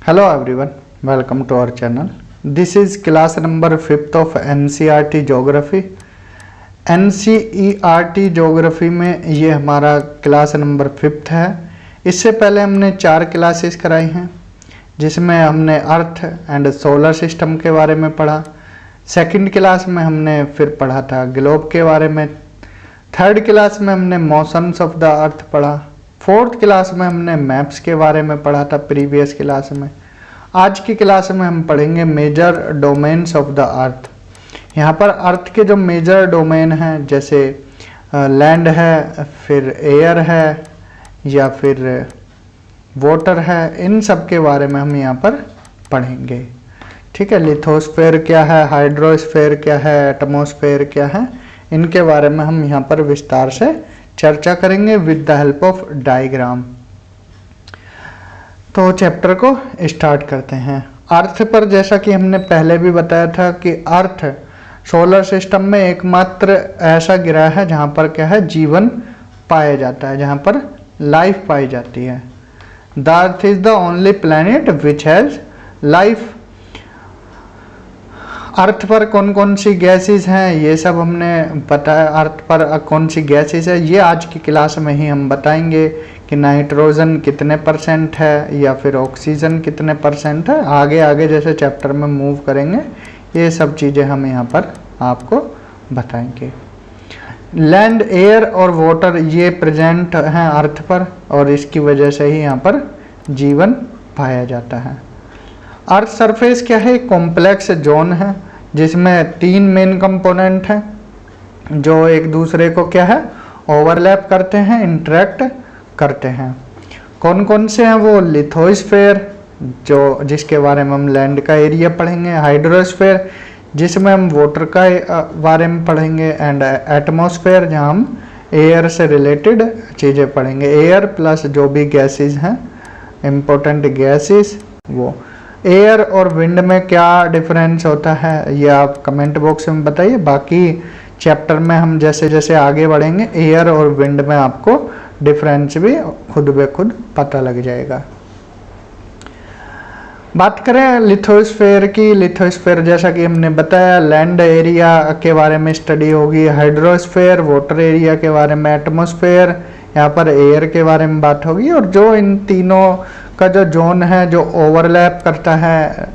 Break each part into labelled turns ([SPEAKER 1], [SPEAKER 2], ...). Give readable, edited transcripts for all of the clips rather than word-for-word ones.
[SPEAKER 1] Hello everyone, welcome to our channel. This is class number 5th of NCERT Geography. NCERT Geography में ये हमारा class number 5th है। इससे पहले हमने 4 क्लासेस कराई हैं जिसमें हमने अर्थ एंड सोलर सिस्टम के बारे में पढ़ा। सेकंड क्लास में हमने फिर पढ़ा था ग्लोब के बारे में। थर्ड क्लास में हमने मोशंस ऑफ द अर्थ पढ़ा। फोर्थ क्लास में हमने मैप्स के बारे में पढ़ा था प्रीवियस क्लास में। आज की क्लास में हम पढ़ेंगे major domains of the earth. यहाँ पर अर्थ के जो मेजर डोमेन हैं जैसे लैंड है, फिर एयर है या फिर वाटर है, इन सब के बारे में हम यहाँ पर पढ़ेंगे। ठीक है, लिथोस्फेयर क्या है, हाइड्रोस्फेयर क्या है, एटमॉस्फेयर क्या है, इनके बारे में हम यहाँ पर विस्तार से चर्चा करेंगे with the help of diagram. तो चैप्टर को स्टार्ट करते हैं। अर्थ पर जैसा कि हमने पहले भी बताया था कि अर्थ सोलर सिस्टम में एकमात्र ऐसा ग्रह है जहाँ पर क्या है, जीवन पाया जाता है, जहाँ पर लाइफ पाई जाती है। The earth is the only planet which has life. Earth पर कौन कौन सी गैसेस हैं ये सब हमने बताया। अर्थ पर कौन सी गैसेस है ये आज की क्लास में ही हम बताएंगे कि नाइट्रोजन कितने % है या फिर ऑक्सीजन कितने % है। आगे आगे जैसे चैप्टर में मूव करेंगे ये सब चीज़ें हम यहाँ पर आपको बताएंगे। लैंड, एयर और वाटर ये प्रेजेंट हैं अर्थ पर और इसकी वजह से ही यहाँ पर जीवन पाया जाता है। अर्थ सरफेस क्या है, कॉम्प्लेक्स जोन है जिसमें 3 मेन कंपोनेंट हैं जो एक दूसरे को क्या है, ओवरलैप करते हैं, इंटरेक्ट करते हैं। कौन कौन से हैं वो, लिथोस्फेयर जो जिसके बारे में हम लैंड का एरिया पढ़ेंगे, हाइड्रोस्फेयर जिसमें हम वाटर का बारे में पढ़ेंगे, एंड एटमॉस्फेयर जहाँ हम एयर से रिलेटेड चीज़ें पढ़ेंगे। एयर प्लस जो भी गैसेस हैं इम्पोर्टेंट गैसेस वो। एयर और विंड में क्या डिफरेंस होता है ये आप कमेंट बॉक्स में बताइए। बाकी चैप्टर में हम जैसे जैसे आगे बढ़ेंगे एयर और विंड में आपको डिफरेंस भी खुद ब खुद पता लग जाएगा। बात करें लिथोस्फेयर की। लिथोस्फेयर जैसा कि हमने बताया लैंड एरिया के बारे में स्टडी होगी, हाइड्रोस्फेयर वाटर एरिया के बारे में, एटमॉस्फेयर यहाँ पर एयर के बारे में बात होगी, और जो इन तीनों का जो जोन है जो ओवरलैप करता है,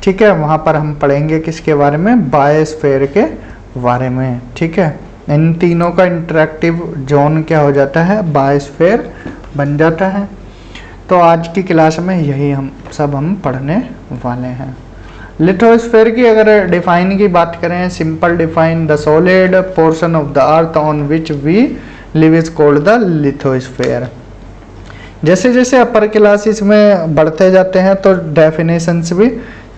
[SPEAKER 1] ठीक है, वहाँ पर हम पढ़ेंगे किसके बारे में, बायोस्फीयर के बारे में। ठीक है, इन तीनों का इंटरेक्टिव जोन क्या हो जाता है, बायोस्फीयर बन जाता है। तो आज की क्लास में यही हम पढ़ने वाले हैं। लिथोस्फीयर की अगर डिफाइन की बात करें, simple define, the solid portion of the earth on which we live is called the lithosphere. जैसे जैसे अपर क्लासेस में बढ़ते जाते हैं तो डेफिनेशंस भी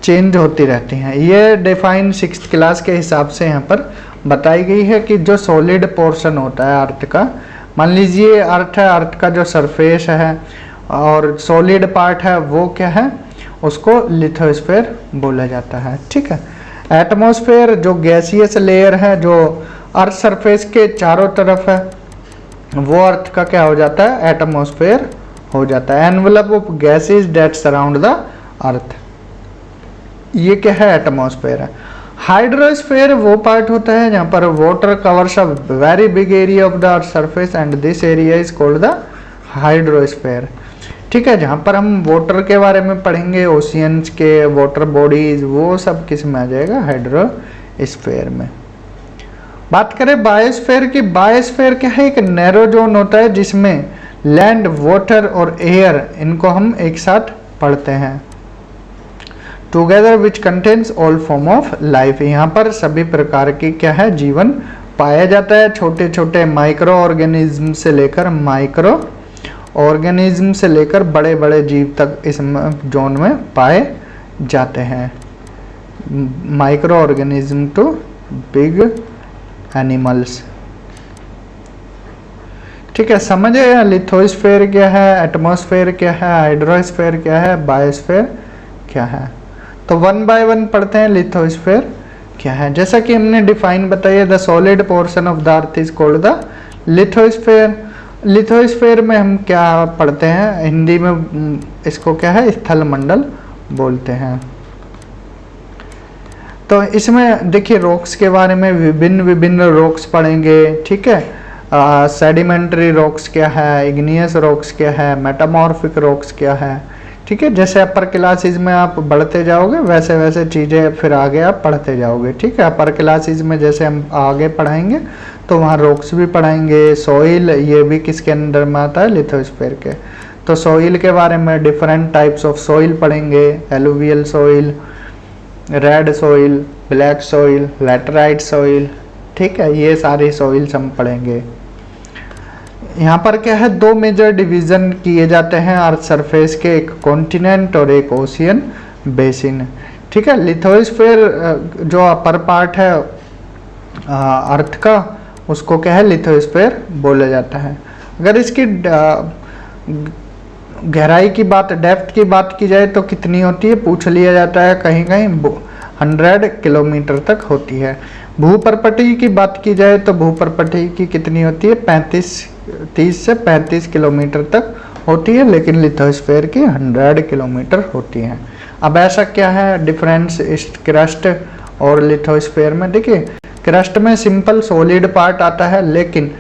[SPEAKER 1] चेंज होती रहती हैं। ये डिफाइन 6th क्लास के हिसाब से यहाँ पर बताई गई है कि जो सॉलिड पोर्शन होता है अर्थ का, मान लीजिए अर्थ है, अर्थ का जो सरफेस है और सॉलिड पार्ट है वो क्या है, उसको लिथोस्फीयर बोला जाता है। ठीक है, एटमॉस्फेयर जो गैसियस लेयर है जो अर्थ सरफेस के चारों तरफ है वो अर्थ का क्या हो जाता है, एटमॉस्फेयर हो जाता है। Envelope of gases that surround the earth, ये क्या है, एटमॉस्फेयर है। हाइड्रोस्फीयर वो पार्ट होता है जहाँ पर water covers a very big area of the earth surface and this area is called the hydrosphere. ठीक है, जहाँ पर हम वाटर के बारे में पढ़ेंगे, ओशियंस के वाटर बॉडीज, वो सब किस में आ जाएगा, हाइड्रोस्फीयर में। बात करें बायोस्फीयर की। बायोस्फीयर क्या है, एक नैरो जोन होता है जिसमें लैंड, वाटर और एयर इनको हम एक साथ पढ़ते हैं। Together which contains all form of life, यहाँ पर सभी प्रकार की क्या है, जीवन पाया जाता है। छोटे छोटे माइक्रो ऑर्गेनिज्म से लेकर बड़े बड़े जीव तक इस जोन में पाए जाते हैं। Microorganism to big animals. ठीक है, समझे लिथोस्फीयर क्या है, एटमॉस्फेयर क्या है, हाइड्रोस्फीयर क्या है, बायोस्फीयर क्या है। तो 1 बाय 1 पढ़ते हैं। लिथोस्फीयर क्या है, जैसा कि हमने डिफाइन बताइए, the solid portion of the earth is called the lithosphere. Lithosphere में हम क्या पढ़ते हैं, हिंदी में इसको क्या है, स्थल मंडल बोलते हैं। तो इसमें देखिए रॉक्स के बारे में विभिन्न विभिन्न रॉक्स पढ़ेंगे, ठीक है। सेडिमेंट्री रॉक्स क्या है, इग्नियस रॉक्स क्या है, मेटामॉर्फिक रॉक्स क्या है, ठीक है। जैसे अपर क्लासेस में आप बढ़ते जाओगे वैसे वैसे चीज़ें फिर आगे आप पढ़ते जाओगे, ठीक है। अपर क्लासेस में जैसे हम आगे पढ़ाएंगे तो वहाँ रॉक्स भी पढ़ाएंगे। सॉइल ये भी किसके अंडर में आता है, लिथोस्फीयर के। तो सॉइल के बारे में डिफरेंट टाइप्स ऑफ सॉइल पढ़ेंगे, alluvial soil, red soil, black soil, laterite soil, ठीक है। ये सारी सॉइल्स हम पढ़ेंगे। यहाँ पर क्या है, दो मेजर डिवीज़न किए जाते हैं अर्थ सरफेस के, एक कॉन्टिनेंट और एक ओशियन बेसिन, ठीक है। लिथोस्फीयर जो अपर पार्ट है अर्थ का, उसको क्या है, लिथोस्फीयर बोला जाता है। अगर इसकी गहराई की बात, डेप्थ की बात की जाए तो कितनी होती है, पूछ लिया जाता है कहीं कहीं 100 किलोमीटर तक होती है। भूपर्पटी की बात की जाए तो भूपर्पटी की कितनी होती है, 30 से 35 किलोमीटर तक होती है, लेकिन लिथोस्फीयर की 100 किलोमीटर होती है। अब ऐसा क्या है डिफरेंस इस क्रस्ट और लिथोस्फीयर में? देखिए क्रस्ट में सिंपल सॉलिड पार्ट आता है, लेकिन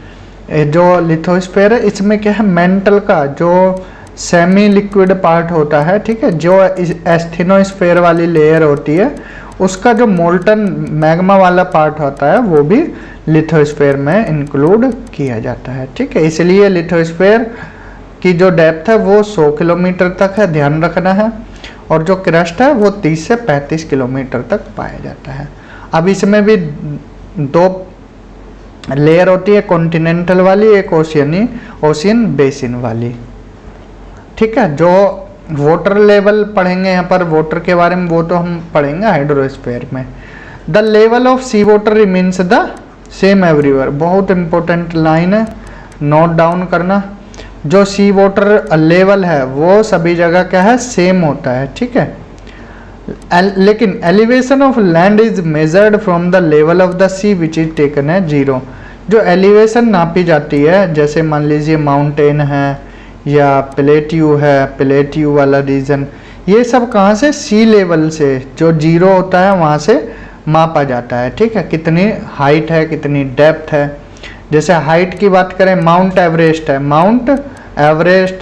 [SPEAKER 1] जो लिथोस्फीयर है इसमें क्या है, मेंटल का जो सेमी लिक्विड पार्ट होता है, ठीक है, जो एस्थेनोस्फीयर वाली लेयर होती है उसका जो मोल्टन मैग्मा वाला पार्ट होता है वो भी लिथोस्फीयर में इंक्लूड किया जाता है, ठीक है। इसलिए लिथोस्फीयर की जो डेप्थ है वो 100 किलोमीटर तक है, ध्यान रखना है, और जो क्रस्ट है वो 30 से 35 किलोमीटर तक पाया जाता है। अब इसमें भी दो लेयर होती है, कॉन्टिनेंटल वाली, एक ओशियन बेसिन वाली, ठीक है। जो वाटर लेवल पढ़ेंगे यहाँ पर वाटर के बारे में, वो तो हम पढ़ेंगे हाइड्रोस्फीयर में। The level of sea water remains the same everywhere, बहुत इंपॉर्टेंट लाइन है, नोट डाउन करना। जो सी वाटर लेवल है वो सभी जगह क्या है, सेम होता है, ठीक है। लेकिन elevation of land is measured from the level of the sea which is taken है 0। जो एलिवेशन नापी जाती है, जैसे मान लीजिए माउंटेन है या प्लेट्यू है, प्लेट्यू वाला रीजन, ये सब कहाँ से, सी लेवल से, जो 0 होता है वहाँ से मापा जाता है, ठीक है। कितनी हाइट है, कितनी डेप्थ है। जैसे हाइट की बात करें, माउंट एवरेस्ट है, माउंट एवरेस्ट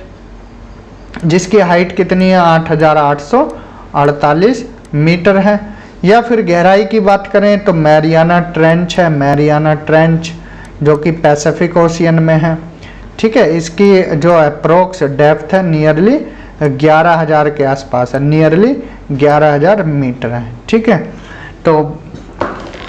[SPEAKER 1] जिसकी हाइट कितनी है, 8848 मीटर है। या फिर गहराई की बात करें तो मैरियाना ट्रेंच है, मैरियाना ट्रेंच जो कि पैसिफिक ओशियन में है, ठीक है। इसकी जो अप्रोक्स डेप्थ है नियरली 11,000 के आसपास है, नियरली 11,000 मीटर है, ठीक है। तो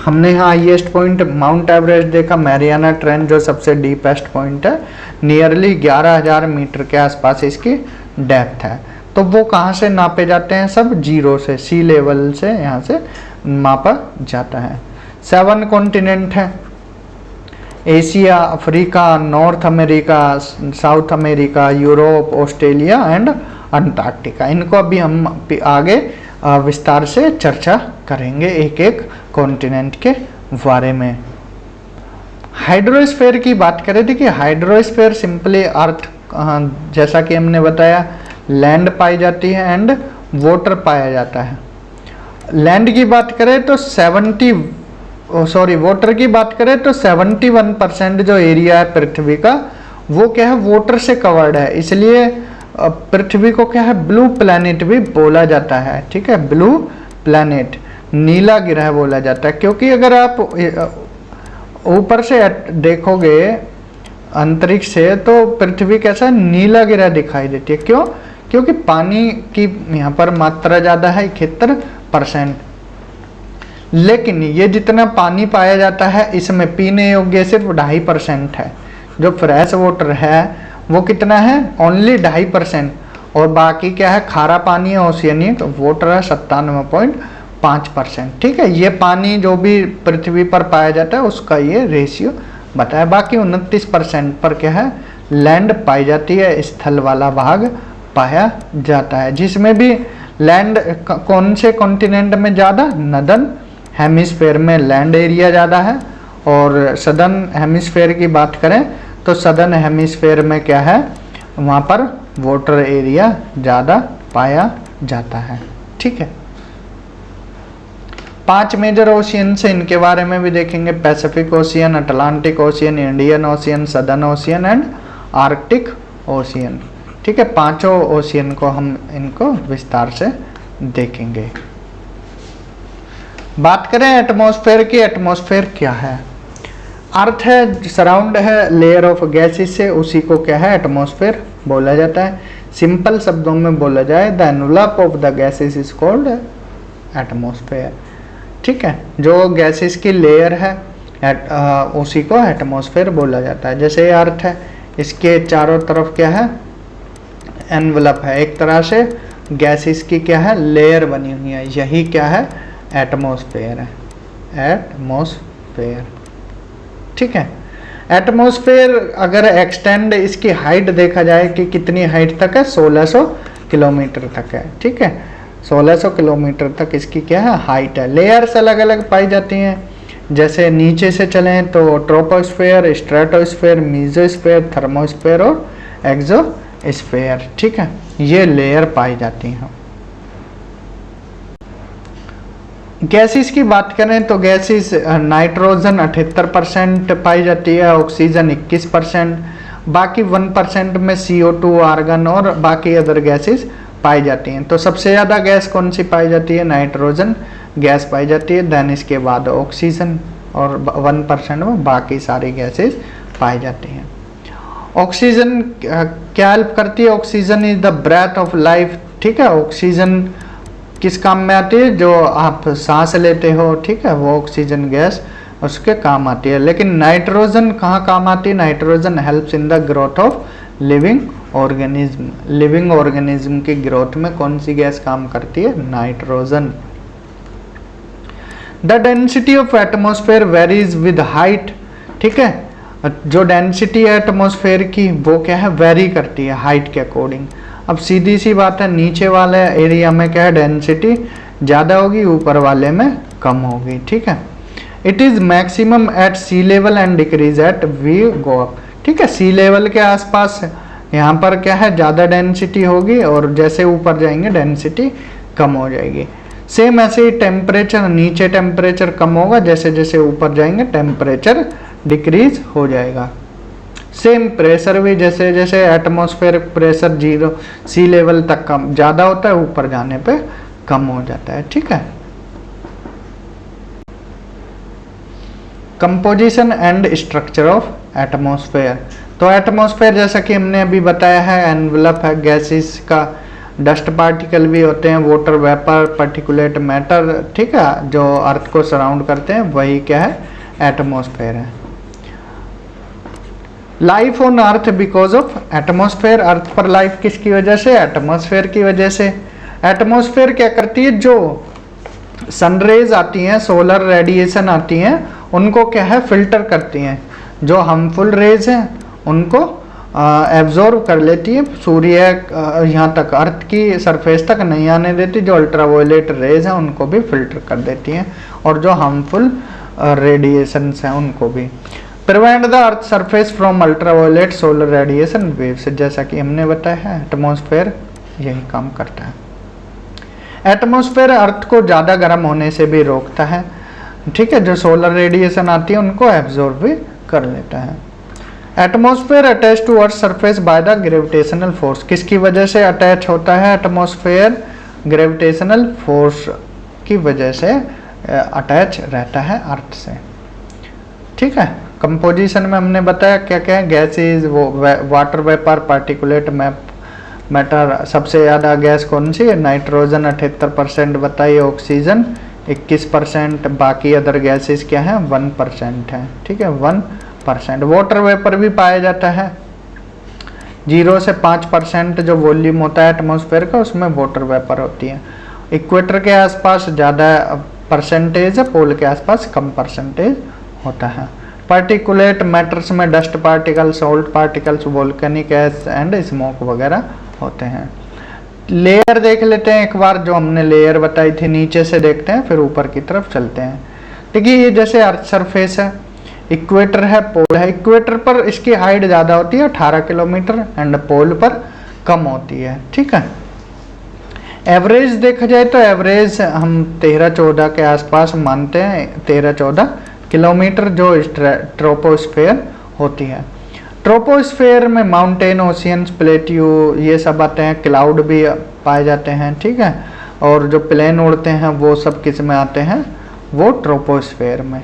[SPEAKER 1] हमने यहाँ हाईएस्ट पॉइंट माउंट एवरेस्ट देखा, मैरियाना ट्रेंच जो सबसे डीपेस्ट पॉइंट है, नियरली 11,000 मीटर के आसपास इसकी डेप्थ है। तो वो कहाँ से नापे जाते हैं, सब 0 से, सी लेवल से यहाँ से मापा जाता है। 7 कॉन्टिनेंट है, Asia, Africa, north America, South America, Europe, Australia and Antarctica. इनको अभी हम आगे विस्तार से चर्चा करेंगे एक एक कॉन्टिनेंट के बारे में। हाइड्रोस्फीयर की बात करें, देखिए हाइड्रोस्फीयर सिंपली अर्थ, जैसा कि हमने बताया, लैंड पाई जाती है एंड वाटर पाया जाता है। लैंड की बात करें तो वाटर की बात करें तो 71% जो एरिया है पृथ्वी का वो क्या है, वाटर से कवर्ड है। इसलिए पृथ्वी को क्या है, ब्लू प्लैनेट भी बोला जाता है, ठीक है। ब्लू प्लैनेट, नीला ग्रह बोला जाता है, क्योंकि अगर आप ऊपर से देखोगे अंतरिक्ष से तो पृथ्वी कैसा नीला ग्रह दिखाई देती है। क्यों? क्योंकि पानी की यहाँ पर मात्रा ज़्यादा है, 71%, लेकिन ये जितना पानी पाया जाता है इसमें पीने योग्य सिर्फ 2.5% है। जो फ्रेश वाटर है वो कितना है, ओनली 2.5%, और बाकी क्या है, खारा पानी है, ओशियनिक वाटर है 97.5%, ठीक है। ये पानी जो भी पृथ्वी पर पाया जाता है उसका ये रेशियो बताया। बाकी 29% पर क्या है, लैंड पाई जाती है, स्थल वाला भाग पाया जाता है। जिसमें भी लैंड कौन से कॉन्टिनेंट में ज़्यादा, नदन हेमिस्फेयर में लैंड एरिया ज़्यादा है, और सदर्न हेमिस्फेयर की बात करें तो सदर्न हेमिस्फेयर में क्या है, वहाँ पर वाटर एरिया ज़्यादा पाया जाता है। ठीक है। 5 मेजर ओशियन से इनके बारे में भी देखेंगे, Pacific ocean, Atlantic ocean, Indian ocean, southern ocean and Arctic ocean. ठीक है, 5 ओशियन को हम इनको विस्तार से देखेंगे। बात करें एटमॉस्फेयर की, एटमॉस्फेयर क्या है? अर्थ है, सराउंड है लेयर ऑफ गैसेस से, उसी को क्या है एटमॉस्फेयर बोला जाता है। सिंपल शब्दों में बोला जाए, the envelope of the gases is called atmosphere. ठीक है, जो गैसेस की लेयर है उसी को एटमॉस्फेयर बोला जाता है। जैसे अर्थ है, इसके चारों तरफ क्या है एनवलप है, एक तरह से गैसेस की क्या है लेयर बनी हुई है, यही क्या है एटमॉस्फेयर है, एटमॉस्फेयर। ठीक है, एटमॉस्फेयर अगर एक्सटेंड इसकी हाइट देखा जाए कि कितनी हाइट तक है, 1600 किलोमीटर तक है। ठीक है, 1600 किलोमीटर तक इसकी क्या है हाइट है। लेयर्स अलग अलग पाई जाती हैं, जैसे नीचे से चलें तो ट्रोपोस्फेयर, स्ट्रेटोस्फेयर, मीजोस्फेयर, थर्मोस्फेयर और एक्सोस्फेयर। ठीक है, ये लेयर पाई जाती हैं। गैसेस की बात करें तो गैसेस नाइट्रोजन 78% पाई जाती है, ऑक्सीजन 21%, बाकी 1% में CO2, आर्गन और बाकी अदर गैसेस पाई जाती हैं। तो सबसे ज़्यादा गैस कौन सी पाई जाती है? नाइट्रोजन गैस पाई जाती है, देन इसके बाद ऑक्सीजन और 1% में बाकी सारी गैसेस पाई जाती हैं। ऑक्सीजन क्या हेल्प करती है? Oxygen is the breath of life. ठीक है, ऑक्सीजन किस काम में आती है? जो आप सांस लेते हो, ठीक है, वो ऑक्सीजन गैस उसके काम आती है। लेकिन नाइट्रोजन कहाँ काम आती है? Nitrogen helps in the growth of living organism. Living organism की ग्रोथ में कौन सी गैस काम करती है? Nitrogen. The density of atmosphere varies with height. ठीक है, जो डेंसिटी है एटमॉस्फेयर की वो क्या है वेरी करती है हाइट के अकॉर्डिंग। अब सीधी सी बात है, नीचे वाले एरिया में क्या है डेंसिटी ज़्यादा होगी, ऊपर वाले में कम होगी। ठीक है, it is maximum at sea level and decreases at we go up. ठीक है, सी लेवल के आसपास यहाँ पर क्या है ज़्यादा डेंसिटी होगी और जैसे ऊपर जाएंगे डेंसिटी कम हो जाएगी। सेम ऐसे ही टेम्परेचर, नीचे टेम्परेचर कम होगा, जैसे जैसे ऊपर जाएंगे टेम्परेचर डिक्रीज हो जाएगा। सेम प्रेशर भी, जैसे जैसे एटमॉस्फेयर प्रेशर 0 सी लेवल तक कम ज़्यादा होता है, ऊपर जाने पे कम हो जाता है। ठीक है, composition and structure of atmosphere. तो एटमॉस्फेयर जैसा कि हमने अभी बताया है एनवलप है गैसेस का, डस्ट पार्टिकल भी होते हैं, वाटर वेपर, पार्टिकुलेट मैटर। ठीक है, जो अर्थ को सराउंड करते हैं वही क्या है एटमॉस्फेयर है। Life on earth because of atmosphere. Earth पर लाइफ किसकी वजह से? एटमॉस्फेयर की वजह से। एटमॉस्फेयर क्या करती है? जो सनरेज आती हैं, सोलर रेडिएशन आती हैं, उनको क्या है फिल्टर करती हैं। जो हार्मफुल रेज हैं उनको एब्जॉर्ब कर लेती है, सूर्य यहाँ तक अर्थ की सरफेस तक नहीं आने देती। जो अल्ट्रावायलेट रेज हैं उनको भी फिल्टर कर देती हैं, और जो हार्मफुल रेडिएशंस हैं उनको भी। Prevent the earth surface from ultraviolet solar radiation waves. जैसा कि हमने बताया है एटमॉस्फेयर यही काम करता है। एटमॉस्फेयर अर्थ को ज़्यादा गर्म होने से भी रोकता है। ठीक है, जो सोलर रेडिएशन आती है उनको एब्जॉर्ब भी कर लेता है। Atmosphere attach to earth surface by the gravitational force. किसकी वजह से अटैच होता है एटमॉस्फेयर? ग्रेविटेशनल फोर्स की वजह से अटैच रहता है अर्थ से। ठीक है, कंपोजिशन में हमने बताया क्या क्या है, गैसेज, वो वाटर वेपर, पार्टिकुलेट मैटर। सबसे ज़्यादा गैस कौन सी है? नाइट्रोजन 78% बताइए, ऑक्सीजन 21%, बाकी अदर गैसेस क्या है 1% है। ठीक है, 1%। वाटर वेपर भी पाया जाता है, 0 से 5% जो वॉल्यूम होता है एटमॉस्फेयर का उसमें वाटर वेपर होती है। इक्वेटर के आसपास ज़्यादा परसेंटेज है, पोल के आसपास कम परसेंटेज होता है। पार्टिकुलेट मैटर्स में dust particle, salt particles, volcanic ash and smoke वगैरह होते हैं। लेयर देख लेते हैं एक बार, जो हमने लेयर बताई थी, नीचे से देखते हैं फिर ऊपर की तरफ चलते हैं। देखिए ये जैसे अर्थ सरफेस है, इक्वेटर है, पोल है। इक्वेटर पर इसकी हाइट ज़्यादा होती है 18 किलोमीटर एंड पोल पर कम होती है। ठीक है, एवरेज देखा जाए तो एवरेज हम 13-14 के आसपास मानते हैं, 13-14 किलोमीटर जो ट्रोपोस्फेयर होती है। ट्रोपोस्फेयर में माउंटेन, ओशियंस, प्लेट्यू ये सब आते हैं, क्लाउड भी पाए जाते हैं, ठीक है। और जो प्लेन उड़ते हैं वो सब किस में आते हैं, वो ट्रोपोस्फेयर में।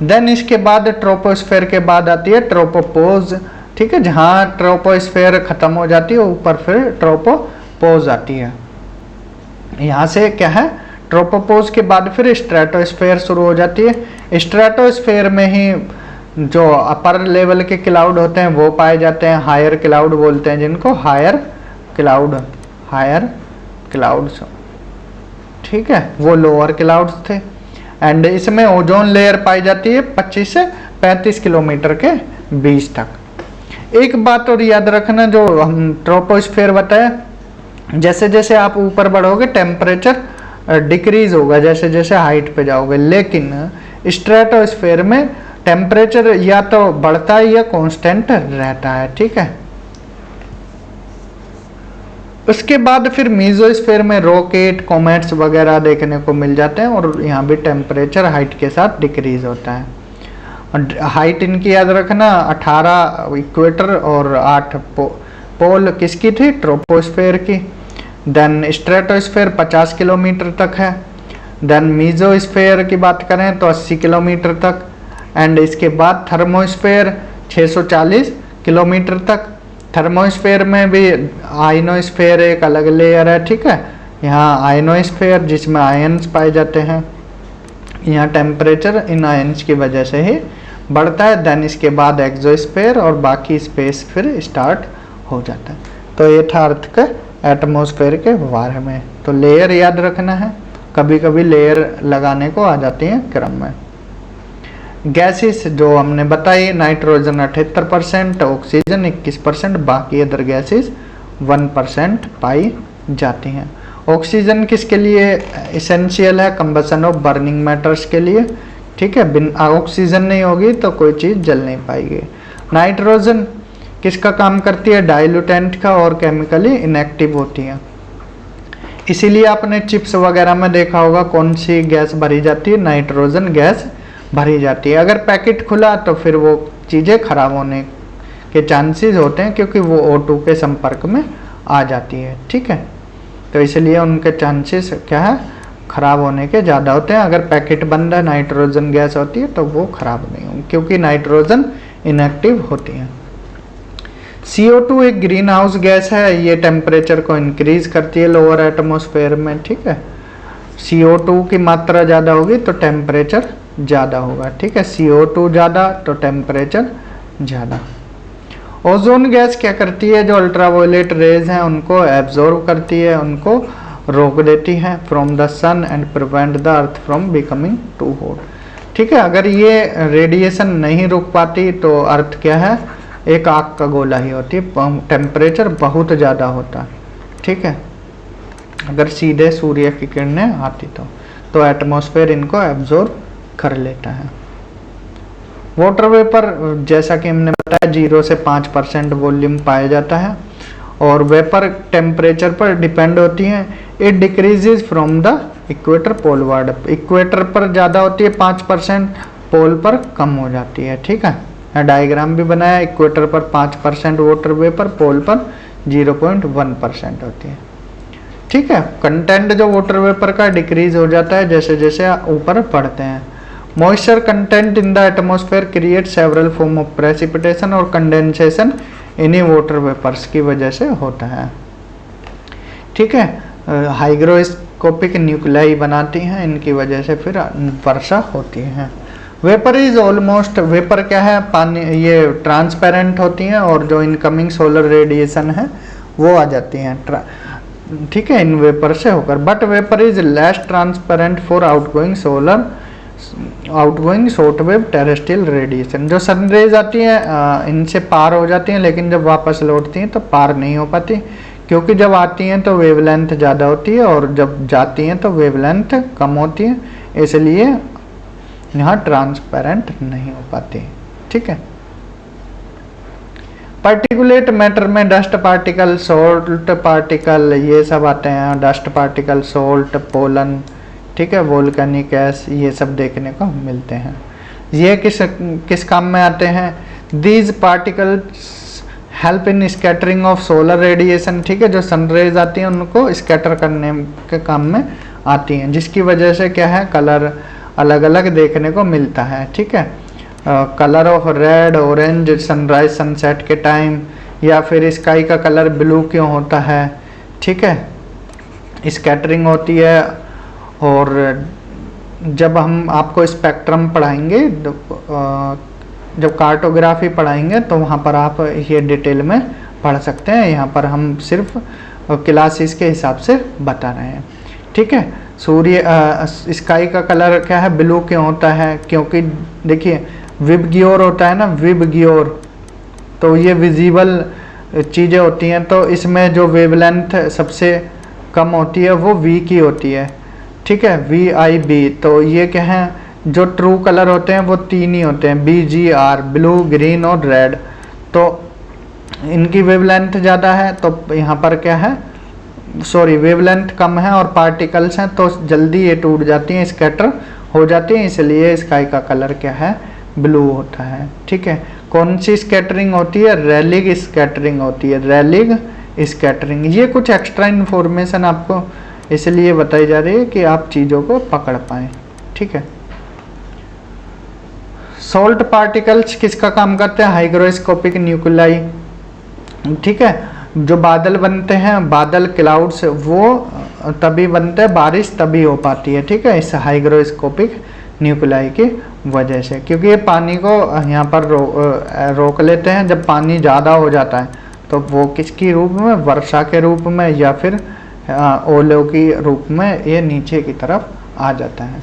[SPEAKER 1] देन इसके बाद ट्रोपोस्फेयर के बाद आती है ट्रोपोपोज, ठीक है, जहाँ ट्रोपोस्फेयर खत्म हो जाती है ऊपर फिर ट्रोपोपोज आती है। यहाँ से क्या है, ट्रोपोपोज के बाद फिर स्ट्रेटोस्फेयर शुरू हो जाती है। स्ट्रेटोस्फेयर में ही जो अपर लेवल के क्लाउड होते हैं वो पाए जाते हैं, हायर क्लाउड बोलते हैं जिनको, हायर क्लाउड्स, ठीक है, वो लोअर क्लाउड्स थे। एंड इसमें ओजोन लेयर पाई जाती है 25 से 35 किलोमीटर के बीच तक। एक बात और याद रखना, जो हम ट्रोपोस्फेयर बताया, जैसे जैसे आप ऊपर बढ़ोगे टेम्परेचर डिक्रीज होगा जैसे जैसे हाइट पे जाओगे, लेकिन स्ट्रेटोस्फेयर में टेम्परेचर या तो बढ़ता है या कांस्टेंट रहता है, ठीक है। उसके बाद फिर मीजोस्फेयर में रॉकेट, कॉमेट्स वगैरह देखने को मिल जाते हैं और यहाँ भी टेम्परेचर हाइट के साथ डिक्रीज होता है। और हाइट इनकी याद रखना, 18 इक्वेटर और 8 पोल किसकी थी, ट्रोपोस्फेयर की। देन स्ट्रेटोस्फेयर 50 किलोमीटर तक है। देन मीजोस्फेयर की बात करें तो 80 किलोमीटर तक। एंड इसके बाद थर्मोस्फेयर 640 किलोमीटर तक। थर्मोस्फेयर में भी आयनोस्फेयर एक अलग लेयर है, ठीक है। यहाँ आयनोस्फेयर जिसमें आयन्स पाए जाते हैं, यहाँ टेम्परेचर इन आयन्स की वजह से ही बढ़ता है। देन इसके बाद एक्सोस्फेयर और बाकी स्पेस फिर स्टार्ट हो जाता है। तो ये था अर्थ के एटमॉस्फेयर के बारे में। तो लेयर याद रखना है, कभी कभी लेयर लगाने को आ जाती हैं क्रम में। गैसेस जो हमने बताई, नाइट्रोजन 78%, ऑक्सीजन 21%, बाकी अदर गैसेस 1% पाई जाती हैं। ऑक्सीजन किसके लिए इसेंशियल है, कंबसन ऑफ बर्निंग मैटर्स के लिए, ठीक है। बिन ऑक्सीजन नहीं होगी तो कोई चीज़ जल नहीं पाएगी। नाइट्रोजन किसका काम करती है, डाइल्यूटेंट का, और केमिकली इनएक्टिव होती है। इसीलिए आपने चिप्स वगैरह में देखा होगा कौन सी गैस भरी जाती है, नाइट्रोजन गैस भरी जाती है। अगर पैकेट खुला तो फिर वो चीज़ें खराब होने के चांसेस होते हैं क्योंकि वो O2 के संपर्क में आ जाती है, ठीक है। तो इसलिए उनके चांसेस क्या है, खराब होने के ज़्यादा होते हैं। अगर पैकेट बंद है, नाइट्रोजन गैस होती है तो वो खराब नहीं होगी क्योंकि नाइट्रोजन इनएक्टिव होती है। CO2 एक ग्रीन हाउस गैस है, ये टेम्परेचर को इंक्रीज करती है लोअर एटमॉस्फेयर में, ठीक है। CO2 की मात्रा ज़्यादा होगी तो टेम्परेचर ज़्यादा होगा, ठीक है। CO2 ज़्यादा तो टेम्परेचर ज़्यादा। ओजोन गैस क्या करती है, जो अल्ट्रावायलेट रेज हैं उनको एब्जॉर्ब करती है, उनको रोक देती है from the sun and prevent the earth from becoming too hot, ठीक है। अगर ये रेडिएशन नहीं रोक पाती तो अर्थ क्या है, एक आग का गोला ही होती है, टेम्परेचर बहुत ज़्यादा होता है, ठीक है। अगर सीधे सूर्य की किरणें आती तो एटमॉस्फेयर इनको एब्जॉर्ब कर लेता है। वाटर वेपर जैसा कि हमने बताया 0 से 5% वॉल्यूम पाया जाता है और वेपर टेम्परेचर पर डिपेंड होती हैं। It decreases from the equator poleward, equator पर ज़्यादा होती है 5%, पोल पर कम हो जाती है, ठीक है। डायग्राम भी बनाया, इक्वेटर पर 5% वाटर वेपर, पोल पर 0.1% होती है, ठीक है। कंटेंट जो वाटर वेपर का डिक्रीज हो जाता है जैसे जैसे ऊपर बढ़ते हैं। Moisture content in the atmosphere create several form of precipitation और कंडेंसेशन इन्हीं वाटर वेपर्स की वजह से होता है, ठीक है। हाइग्रोस्कोपिक न्यूक्लियाई बनाती हैं, इनकी वजह से फिर वर्षा होती है। वेपर इज ऑलमोस्ट, वेपर क्या है, पानी, ये ट्रांसपेरेंट होती हैं और जो इनकमिंग सोलर रेडिएशन है वो आ जाती हैं, ठीक है, इन वेपर से होकर। But vapour is less transparent for outgoing short wave terrestrial radiation. जो सनरेज आती हैं इनसे पार हो जाती हैं, लेकिन जब वापस लौटती हैं तो पार नहीं हो पाती क्योंकि जब आती हैं तो वेवलेंथ ज़्यादा होती है और जब जाती हैं तो वेवलेंथ कम होती है, इसलिए यहाँ ट्रांसपेरेंट नहीं हो पाती, ठीक है। पार्टिकुलेट मैटर में डस्ट पार्टिकल, सोल्ट पार्टिकल, ये सब आते हैं। डस्ट पार्टिकल, सोल्ट, पोलन, ठीक है, वोल्केनिक ऐश, ये सब देखने को मिलते हैं। ये किस काम में आते हैं? These particles help in scattering of solar radiation, ठीक है, जो सनरेज आती हैं उनको स्कैटर करने के काम में आती हैं, जिसकी वजह से क्या है, कलर अलग अलग देखने को मिलता है, ठीक है। Colour of red, orange sunrise sunset के टाइम, या फिर स्काई का कलर ब्लू क्यों होता है, ठीक है, स्कैटरिंग होती है। और जब हम आपको स्पेक्ट्रम पढ़ाएंगे, जब कार्टोग्राफी पढ़ाएंगे तो वहाँ पर आप ये डिटेल में पढ़ सकते हैं। यहाँ पर हम सिर्फ क्लासेस के हिसाब से बता रहे हैं, ठीक है। सूर्य स्काई का कलर क्या है, ब्लू क्यों होता है? क्योंकि देखिए विबग्योर होता है ना, विबग्योर, तो ये विजिबल चीज़ें होती हैं, तो इसमें जो वेवलेंथ सबसे कम होती है वो वी की होती है, ठीक है, VIB। तो ये क्या है, जो ट्रू कलर होते हैं वो 3 ही होते हैं, BGR, ब्लू, ग्रीन और रेड। तो इनकी वेवलेंथ ज़्यादा है, तो यहाँ पर क्या है, सॉरी, वेवलेंथ कम है और पार्टिकल्स हैं तो जल्दी ये टूट जाती हैं, स्कैटर हो जाती हैं, इसलिए स्काई का कलर क्या है, ब्लू होता है, ठीक है। कौन सी स्कैटरिंग होती है? रैलिग स्कैटरिंग होती है, रैलिग स्कैटरिंग। ये कुछ एक्स्ट्रा इन्फॉर्मेशन आपको इसलिए बताई जा रही है कि आप चीज़ों को पकड़ पाएँ, ठीक है। सॉल्ट पार्टिकल्स किसका काम करते हैं? हाइग्रोस्कोपिक न्यूक्लियाई, ठीक है। जो बादल बनते हैं, बादल क्लाउड्स, वो तभी बनते हैं, बारिश तभी हो पाती है, ठीक है, इस हाइग्रोस्कोपिक न्यूक्लियाई की वजह से, क्योंकि ये पानी को यहाँ पर रोक लेते हैं। जब पानी ज़्यादा हो जाता है तो वो किसकी रूप में, वर्षा के रूप में या फिर ओलों की रूप में ये नीचे की तरफ आ जाता है,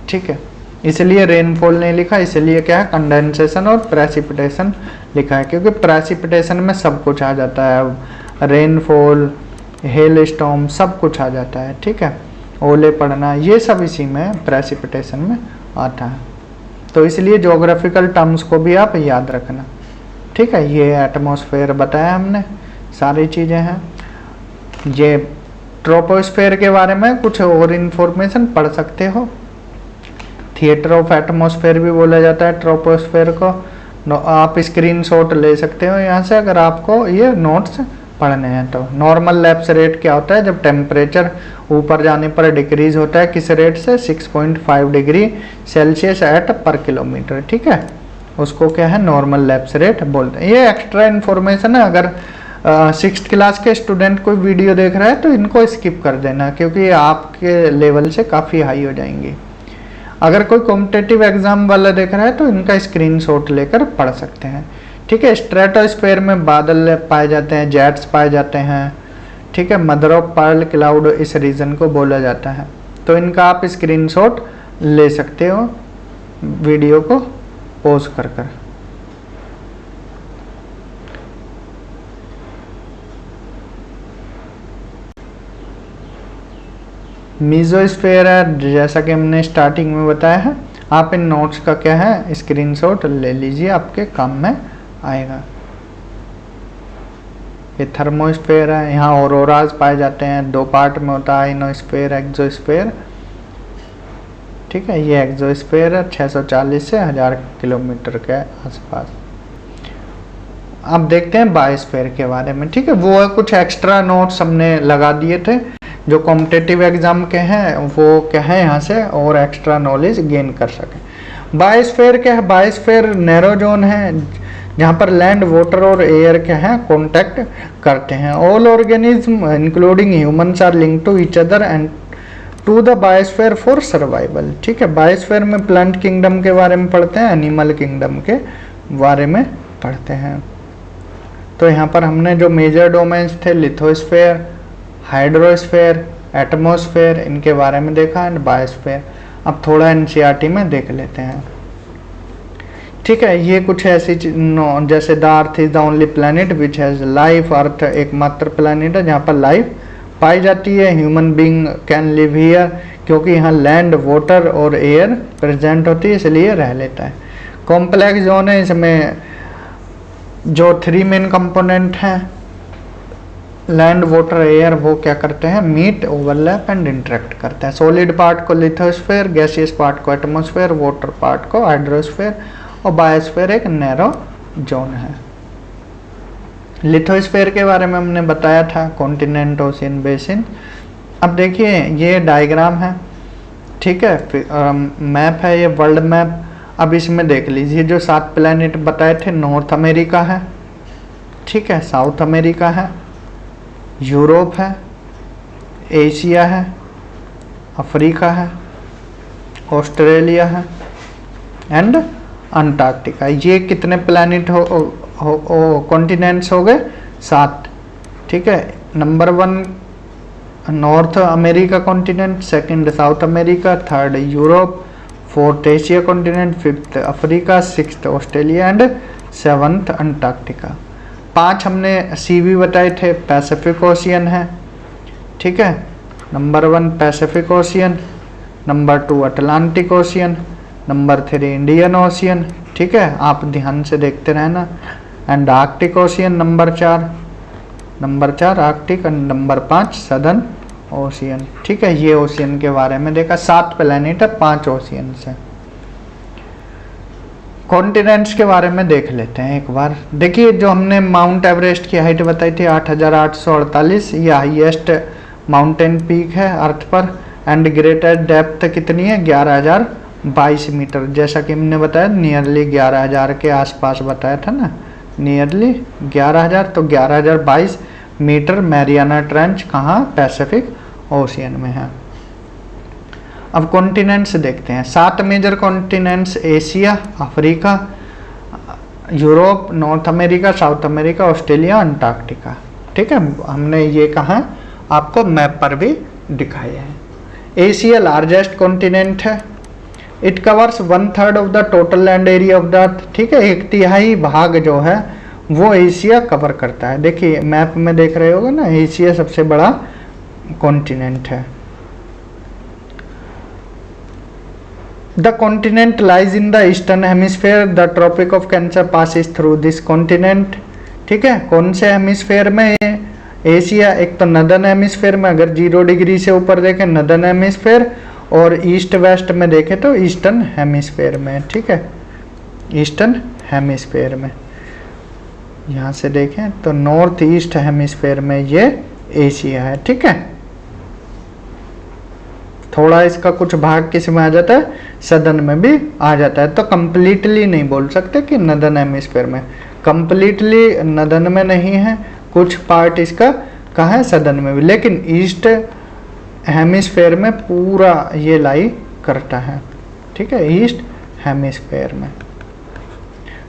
[SPEAKER 1] ठीक है। इसलिए रेनफॉल नहीं लिखा, इसलिए क्या है, कंडेंसेशन और प्रेसिपिटेशन लिखा है, क्योंकि प्रेसिपिटेशन में सब कुछ आ जाता है, रेनफॉल, हेल स्टॉर्म, सब कुछ आ जाता है, ठीक है, ओले पड़ना, ये सब इसी में प्रेसिपिटेशन में आता है। तो इसलिए ज्योग्राफिकल टर्म्स को भी आप याद रखना, ठीक है। ये एटमॉस्फेयर बताया हमने, सारी चीज़ें हैं। ये ट्रोपोस्फेयर के बारे में कुछ और इन्फॉर्मेशन पढ़ सकते हो। थिएटर ऑफ एटमॉस्फेयर भी बोला जाता है ट्रोपोस्फेयर को। आप स्क्रीनशॉट ले सकते हो यहाँ से अगर आपको ये नोट्स पढ़ने हैं तो। नॉर्मल लैप्स रेट क्या होता है? जब टेम्परेचर ऊपर जाने पर डिक्रीज होता है, किस रेट से? 6.5 डिग्री सेल्सियस एट पर किलोमीटर, ठीक है, उसको क्या है, नॉर्मल लैप्स रेट बोलते हैं। ये एक्स्ट्रा इन्फॉर्मेशन है, अगर 6th क्लास के स्टूडेंट कोई वीडियो देख रहा है तो इनको स्किप कर देना, क्योंकि ये आपके लेवल से काफ़ी हाई हो जाएंगी। अगर कोई कॉम्पिटिटिव एग्जाम वाला देख रहा है तो इनका स्क्रीनशॉट लेकर पढ़ सकते हैं, ठीक है। स्ट्रेटोस्फेयर में बादल पाए जाते हैं, जेट्स पाए जाते हैं, ठीक है, मदर ऑफ पर्ल क्लाउड इस रीजन को बोला जाता है। तो इनका आप स्क्रीनशॉट ले सकते हो वीडियो को पॉज कर कर। मीजोस्फेयर है, जैसा कि हमने स्टार्टिंग में बताया है। आप इन नोट्स का क्या है, स्क्रीनशॉट ले लीजिए, आपके काम में आएगा। ये थर्मोस्फेयर है, यहाँ ऑरोराज पाए जाते हैं, 2 पार्ट में होता है, आइनोस्फेयर, एक्सोस्फेयर, ठीक है। ये एक्सोस्फेयर है, 640 से 1000 किलोमीटर के आसपास। अब देखते हैं बायोस्फेयर के बारे में, ठीक है। वो कुछ एक्स्ट्रा नोट्स हमने लगा दिए थे जो कॉम्पिटिटिव एग्जाम के हैं, वो क्या है, यहाँ से और एक्स्ट्रा नॉलेज गेन कर सकें। बायोस्फेयर क्या है? बायोस्फेयर नैरो जोन है जहाँ पर लैंड, वाटर और एयर क्या है, कॉन्टैक्ट करते हैं। All organism including humans are linked to each other and to the biosphere for survival, ठीक है। बायोस्फेयर में प्लांट किंगडम के बारे में पढ़ते हैं, एनिमल किंगडम के बारे में पढ़ते हैं। तो यहाँ पर हमने जो मेजर डोमेन्स थे, लिथोस्फेयर, हाइड्रोस्फेयर, एटमॉस्फेयर, इनके बारे में देखा, एंड बायोस्फेयर। अब थोड़ा एनसीईआरटी में देख लेते हैं, ठीक है। ये कुछ ऐसी जैसे the earth is the only planet which has life, earth एकमात्र प्लैनेट है जहाँ पर लाइफ पाई जाती है। Human being can live here, क्योंकि यहाँ लैंड, वाटर और एयर प्रेजेंट होती है, इसलिए रह लेता है। कॉम्प्लेक्स जोन है, इसमें जो 3 मेन कंपोनेंट हैं लैंड वाटर एयर, वो क्या करते हैं, मीट, ओवरलैप एंड इंटरेक्ट करते हैं। सॉलिड पार्ट को लिथोस्फेयर, गैसियस पार्ट को एटमॉस्फेयर, वाटर पार्ट को हाइड्रोस्फेयर और बायोस्फेयर एक नैरो जोन है। लिथोस्फेयर के बारे में हमने बताया था, कॉन्टिनेंट, ओशियन, बेसिन। अब देखिए ये डायग्राम है, ठीक है, मैप है, ये वर्ल्ड मैप। अब इसमें देख लीजिए जो 7 प्लैनेट बताए थे, नॉर्थ अमेरिका है, ठीक है, साउथ अमेरिका है, यूरोप है, एशिया है, अफ्रीका है, ऑस्ट्रेलिया है एंड अंटार्कटिका। ये कितने प्लैनेट कॉन्टिनेंट्स हो गए, 7, ठीक है। Number 1 north America continent, second south America, third Europe, fourth Asia continent, fifth Africa, sixth Australia and 7th Antarctica. 5 हमने सी भी बताए थे, पैसिफिक ओशियन है, ठीक है, number 1 Pacific ocean, number 2 Atlantic ocean, number 3 Indian ocean, ठीक है, आप ध्यान से देखते रहना, and Arctic ocean number 4 Arctic, and number 5 southern ocean, ठीक है। ये ओशियन के बारे में देखा, 7 प्लैनेट है, 5 ओशियन है। कॉन्टिनेंट्स के बारे में देख लेते हैं एक बार। देखिए जो हमने माउंट एवरेस्ट की हाइट बताई थी 8,848, ये हाईएस्ट माउंटेन पीक है अर्थ पर, एंड ग्रेटेस्ट डेप्थ कितनी है, 11,022 मीटर। जैसा कि हमने बताया नियरली 11,000 के आसपास बताया था ना, नियरली 11,000, तो 11,022 मीटर मैरियाना ट्रेंच कहाँ, पैसिफिक ओशियन में है। अब कॉन्टिनेंट्स देखते हैं, 7 major continents, Asia, Africa, Europe, North America, South America, Australia, Antarctica, ठीक है। हमने ये कहा आपको मैप पर भी दिखाया है। एशिया लार्जेस्ट कॉन्टिनेंट है, it covers 1/3 of the total land area of the earth, ठीक है, 1/3 भाग जो है वो एशिया कवर करता है। देखिए मैप में देख रहे होगे ना, एशिया सबसे बड़ा कॉन्टिनेंट है। The continent lies in the eastern hemisphere, the Tropic of Cancer passes through this continent, ठीक है। कौन से हेमिस्फेयर में है एशिया, एक तो नदर्न हेमिस्फेयर में, अगर 0 डिग्री से ऊपर देखें नदर्न हेमिस्फेयर, और ईस्ट वेस्ट में देखें तो ईस्टर्न हेमिस्फेयर में, ठीक है, ईस्टर्न हेमिस्फेयर में। यहाँ से देखें तो नॉर्थ ईस्ट हेमिस्फेयर में ये एशिया है, ठीक है। थोड़ा इसका कुछ भाग किस में आ जाता है, सदर्न में भी आ जाता है, तो कंप्लीटली नहीं बोल सकते कि नदर्न हेमिस्फेयर में, कंप्लीटली नदर्न में नहीं है, कुछ पार्ट इसका कहाँ है, सदर्न में भी, लेकिन ईस्ट हेमिस्फेयर में पूरा ये लाई करता है, ठीक है, ईस्ट हेमिस्फेयर में।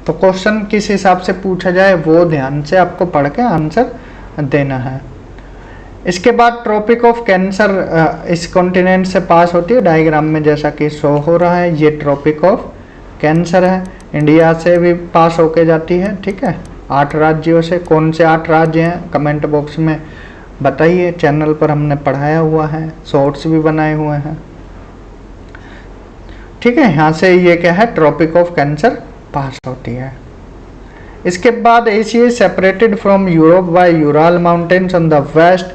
[SPEAKER 1] तो क्वेश्चन किस हिसाब से पूछा जाए वो ध्यान से आपको पढ़ के आंसर देना है। इसके बाद ट्रॉपिक ऑफ कैंसर इस कॉन्टिनेंट से पास होती है, डायग्राम में जैसा कि शो हो रहा है, ये ट्रॉपिक ऑफ कैंसर है, इंडिया से भी पास होके जाती है, ठीक है, 8 राज्यों से। कौन से 8 राज्य हैं कमेंट बॉक्स में बताइए, चैनल पर हमने पढ़ाया हुआ है, शॉर्ट्स भी बनाए हुए हैं, ठीक है। यहाँ से ये क्या है, ट्रॉपिक ऑफ कैंसर पास होती है। इसके बाद Asia separated from Europe by Ural Mountains on the west,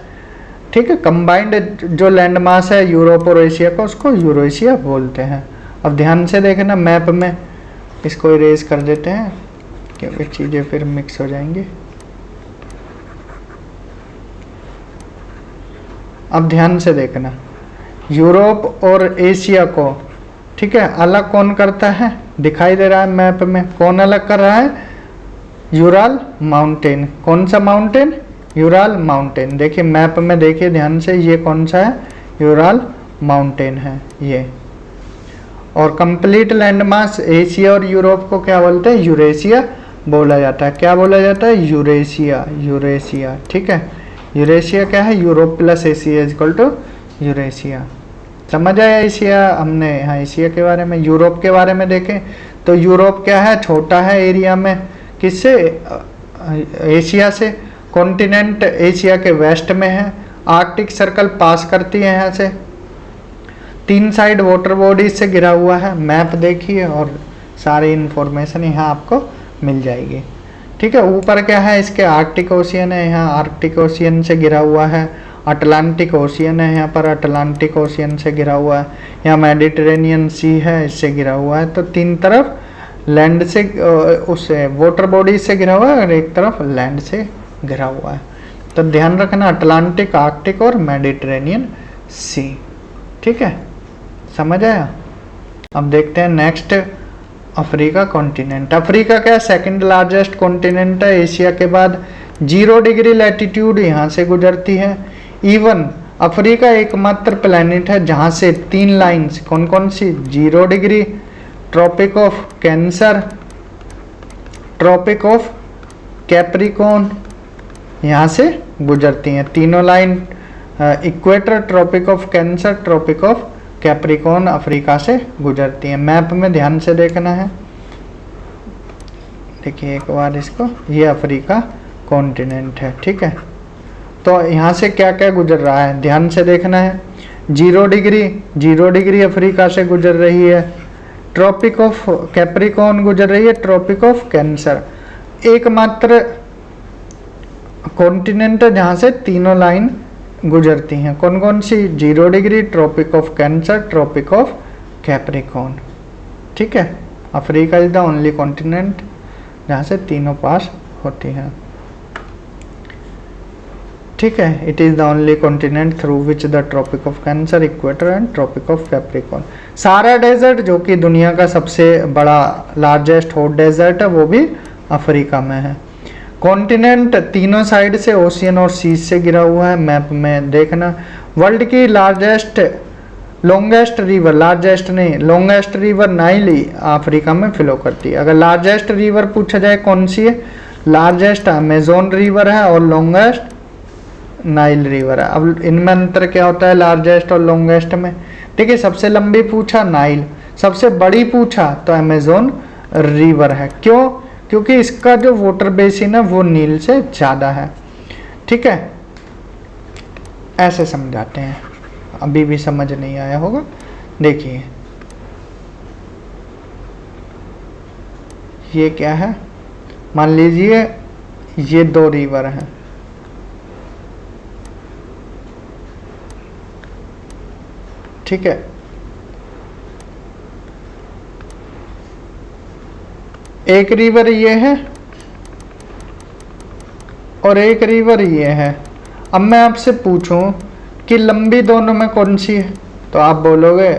[SPEAKER 1] ठीक है। कंबाइंड जो लैंड मास है यूरोप और एशिया का, उसको यूरोएशिया बोलते हैं। अब ध्यान से देखना मैप में, इसको इरेज कर देते हैं क्योंकि चीज़ें फिर मिक्स हो जाएंगी। अब ध्यान से देखना, यूरोप और एशिया को, ठीक है, अलग कौन करता है, दिखाई दे रहा है मैप में, कौन अलग कर रहा है, यूराल माउंटेन। कौन सा माउंटेन, यूराल माउंटेन। देखिए मैप में देखिए ध्यान से, ये कौन सा है, यूराल माउंटेन है ये। और कंप्लीट लैंड मास एशिया और यूरोप को क्या बोलते हैं, यूरेशिया बोला जाता है। क्या बोला जाता है, यूरेशिया, यूरेशिया, ठीक है। यूरेशिया क्या है, Europe plus Asia equal to Eurasia. समझ आया एशिया, हमने यहाँ एशिया के बारे में। यूरोप के बारे में देखें तो यूरोप क्या है, छोटा है एरिया में, किससे, एशिया से। कॉन्टिनेंट एशिया के वेस्ट में है, आर्कटिक सर्कल पास करती है यहाँ से, 3 साइड वाटर बॉडीज से घिरा हुआ है। मैप देखिए और सारी इंफॉर्मेशन यहाँ आपको मिल जाएगी। ठीक है। ऊपर क्या है इसके, आर्कटिक ओशियन है, यहाँ आर्कटिक ओशियन से घिरा हुआ है। अटलांटिक ओशियन है, यहाँ पर अटलांटिक ओशियन से घिरा हुआ है। यहाँ मेडिटेरेनियन सी है, इससे घिरा हुआ है। तो तीन तरफ लैंड से, उससे वाटर बॉडी से घिरा हुआ है और एक तरफ लैंड से घिरा हुआ है। तो ध्यान रखना, अटलांटिक, आर्कटिक और मेडिटेरेनियन सी। ठीक है, समझ आया। अब देखते हैं नेक्स्ट, अफ्रीका कॉन्टिनेंट। अफ्रीका क्या सेकंड लार्जेस्ट कॉन्टिनेंट है एशिया के बाद। 0 डिग्री लैटिट्यूड यहाँ से गुजरती है। इवन अफ्रीका एकमात्र प्लैनेट है जहाँ से 3 लाइन्स, कौन कौन सी, 0 degree, Tropic of Cancer, Tropic of Capricorn, यहाँ से गुजरती हैं तीनों line. Equator, Tropic of Cancer, Tropic of Capricorn Africa से गुजरती हैं। मैप में ध्यान से देखना है, देखिए एक बार इसको, ये अफ्रीका कॉन्टिनेंट है। ठीक है, तो यहाँ से क्या क्या गुजर रहा है ध्यान से देखना है। 0 डिग्री अफ्रीका से गुजर रही है। ट्रॉपिक ऑफ कैप्रिकॉर्न गुजर रही है, ट्रॉपिक ऑफ कैंसर। एकमात्र कॉन्टिनेंट है जहाँ से तीनों लाइन गुजरती हैं। कौन कौन सी, 0 degree, Tropic of Cancer, Tropic of Capricorn. ठीक है, Africa is the only continent जहाँ से तीनों पास होती हैं। ठीक है, it is the only continent through which the Tropic of Cancer, equator and Tropic of Capricorn. सारा डेजर्ट जो कि दुनिया का सबसे बड़ा लार्जेस्ट हॉट डेजर्ट है वो भी अफ्रीका में है। कॉन्टिनेंट तीनों साइड से ओशियन और सीज से घिरा हुआ है। मैप में देखना, वर्ल्ड की लार्जेस्ट लॉन्गेस्ट रिवर, लार्जेस्ट नहीं लॉन्गेस्ट रिवर नाइल ही अफ्रीका में फ्लो करती है। अगर लार्जेस्ट रिवर पूछा जाए कौन सी है, लार्जेस्ट अमेजोन रिवर है और लॉन्गेस्ट नाइल रिवर है। अब इनमें अंतर क्या होता है लार्जेस्ट और लॉन्गेस्ट में, देखिए सबसे लंबी पूछा नाइल, सबसे बड़ी पूछा तो अमेजोन रिवर है। क्यों, क्योंकि इसका जो वाटर बेसिन है वो नील से ज़्यादा है। ठीक है, ऐसे समझाते हैं, अभी भी समझ नहीं आया होगा। देखिए ये क्या है, मान लीजिए ये 2 रिवर हैं। ठीक है, एक रिवर ये है और एक रिवर ये है। अब मैं आपसे पूछूं कि लंबी दोनों में कौन सी है, तो आप बोलोगे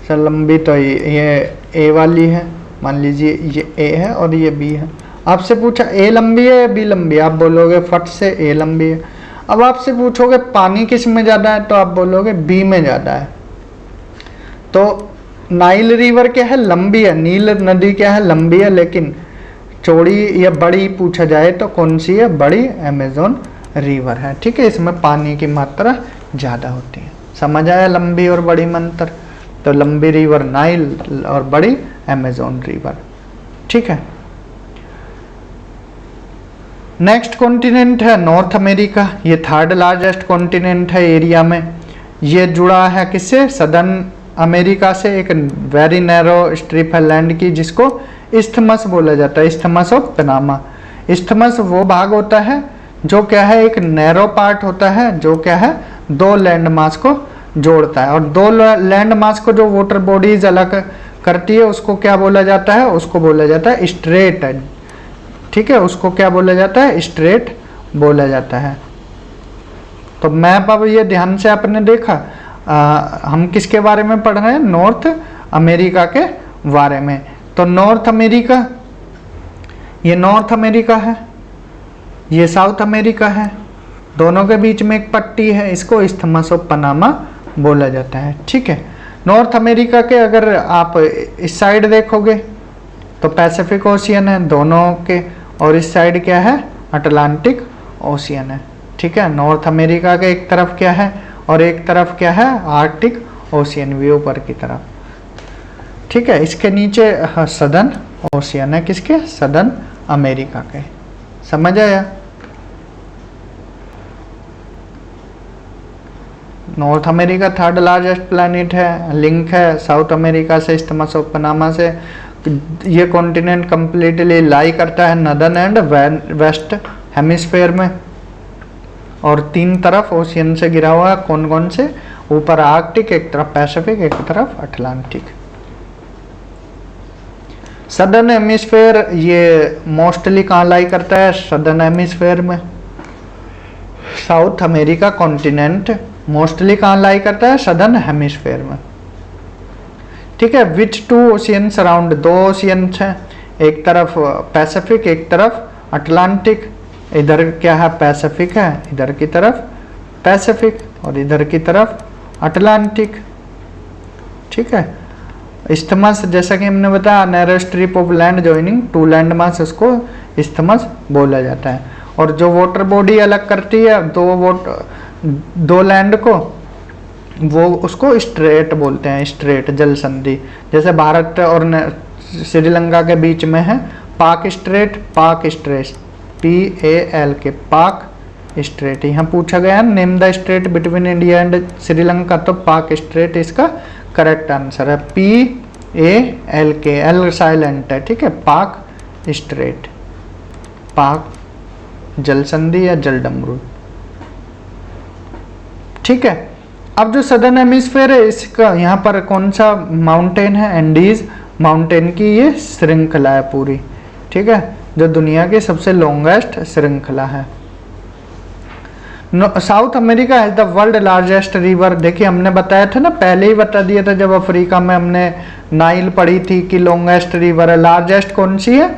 [SPEAKER 1] सर लंबी तो ये ए वाली है, मान लीजिए ये ए है और ये बी है। आपसे पूछा ए लंबी है या बी लंबी है, आप बोलोगे फट से ए लंबी है। अब आपसे पूछोगे पानी किस में ज़्यादा है, तो आप बोलोगे बी में ज़्यादा है। तो नाइल रिवर क्या है, लंबी है, नील नदी क्या है, लंबी है, लेकिन चौड़ी या बड़ी पूछा जाए तो कौन सी है, बड़ी अमेजोन रिवर है। ठीक है, इसमें पानी की मात्रा ज़्यादा होती है। समझ आया लंबी और बड़ी में अंतर, तो लंबी रिवर नाइल और बड़ी अमेजोन रिवर। ठीक है, नेक्स्ट कॉन्टिनेंट है नॉर्थ अमेरिका। ये 3rd लार्जेस्ट कॉन्टिनेंट है एरिया में। ये जुड़ा है किससे, सदर्न अमेरिका से। एक वेरी नैरो स्ट्रिप है लैंड की जिसको इस्थमस बोला जाता है, इस्थमस ऑफ पनामा। इस्थमस वो भाग होता है जो क्या है, एक नैरो पार्ट होता है जो क्या है 2 लैंड मास को जोड़ता है। और 2 लैंड मास को जो वाटर बॉडीज अलग करती है उसको क्या बोला जाता है, उसको बोला जाता है स्ट्रेट। ठीक है, उसको क्या बोला जाता है, स्ट्रेट बोला जाता है। तो मैप अब ये ध्यान से आपने देखा, हम किसके बारे में पढ़ रहे हैं, नॉर्थ अमेरिका के बारे में। तो नॉर्थ अमेरिका, ये नॉर्थ अमेरिका है, ये साउथ अमेरिका है, दोनों के बीच में एक पट्टी है, इसको इस्थमस ऑफ पनामा बोला जाता है। ठीक है, नॉर्थ अमेरिका के अगर आप इस साइड देखोगे तो पैसिफिक ओशियन है दोनों के, और इस साइड क्या है, अटलांटिक ओशियन है। ठीक है, नॉर्थ अमेरिका के एक तरफ क्या है और एक तरफ क्या है, आर्कटिक ओशियन भी ऊपर की तरफ। ठीक है, इसके नीचे सदर्न ओशियन है, किसके, सदर्न अमेरिका के। समझ आया। North America 3rd largest planet है, लिंक है साउथ अमेरिका से इस्थमस ऑफ पनामा से। ये कॉन्टिनेंट कंप्लीटली लाई करता है नदर्न एंड वेस्ट हेमिस्फेयर में, और 3 तरफ ओशियन से घिरा हुआ है। कौन कौन से? ऊपर आर्कटिक, एक तरफ पैसिफिक, एक तरफ अटलांटिक। सदर्न हेमिस्फेयर ये मोस्टली कहाँ लाई करता है? सदर्न हेमिस्फेयर में। साउथ अमेरिका कॉन्टिनेंट मोस्टली कहाँ लाई करता है? सदर्न हेमिस्फेयर में। ठीक है। विच 2 ओशियंस अराउंड, 2 ओशियंस हैं, एक तरफ पैसिफिक, एक तरफ अटलांटिक। इधर क्या है? पैसिफिक है, इधर की तरफ पैसिफिक, और इधर की तरफ अटलांटिक। ठीक है। इस्थमस, जैसा कि हमने बताया, narrow strip of land joining 2 land mass, उसको इस्थमस बोला जाता है। और जो वाटर बॉडी अलग करती है 2 लैंड को, वो उसको स्ट्रेट बोलते हैं, स्ट्रेट जल संधि। जैसे भारत और श्रीलंका के बीच में है पाक स्ट्रेट, PAL के पाक स्ट्रेट। यहाँ पूछा गया है name the straight between India and Sri Lanka, तो पाक स्ट्रेट इसका करेक्ट आंसर है। PAL के, L साइलेंट है। ठीक है। पाक स्ट्रेट, पाक जल संधि या जल डमरू। ठीक है। अब जो सदर्न हेमिस्फेयर है, इसका यहाँ पर कौन सा माउंटेन है? एंडीज माउंटेन की ये श्रृंखला है पूरी। ठीक है। जो दुनिया की सबसे लॉन्गेस्ट श्रृंखला है। साउथ अमेरिका है द वर्ल्ड लार्जेस्ट रिवर। देखिए हमने बताया था ना, पहले ही बता दिया था जब अफ्रीका में हमने नाइल पढ़ी थी कि लॉन्गेस्ट रिवर है। लार्जेस्ट कौन सी है?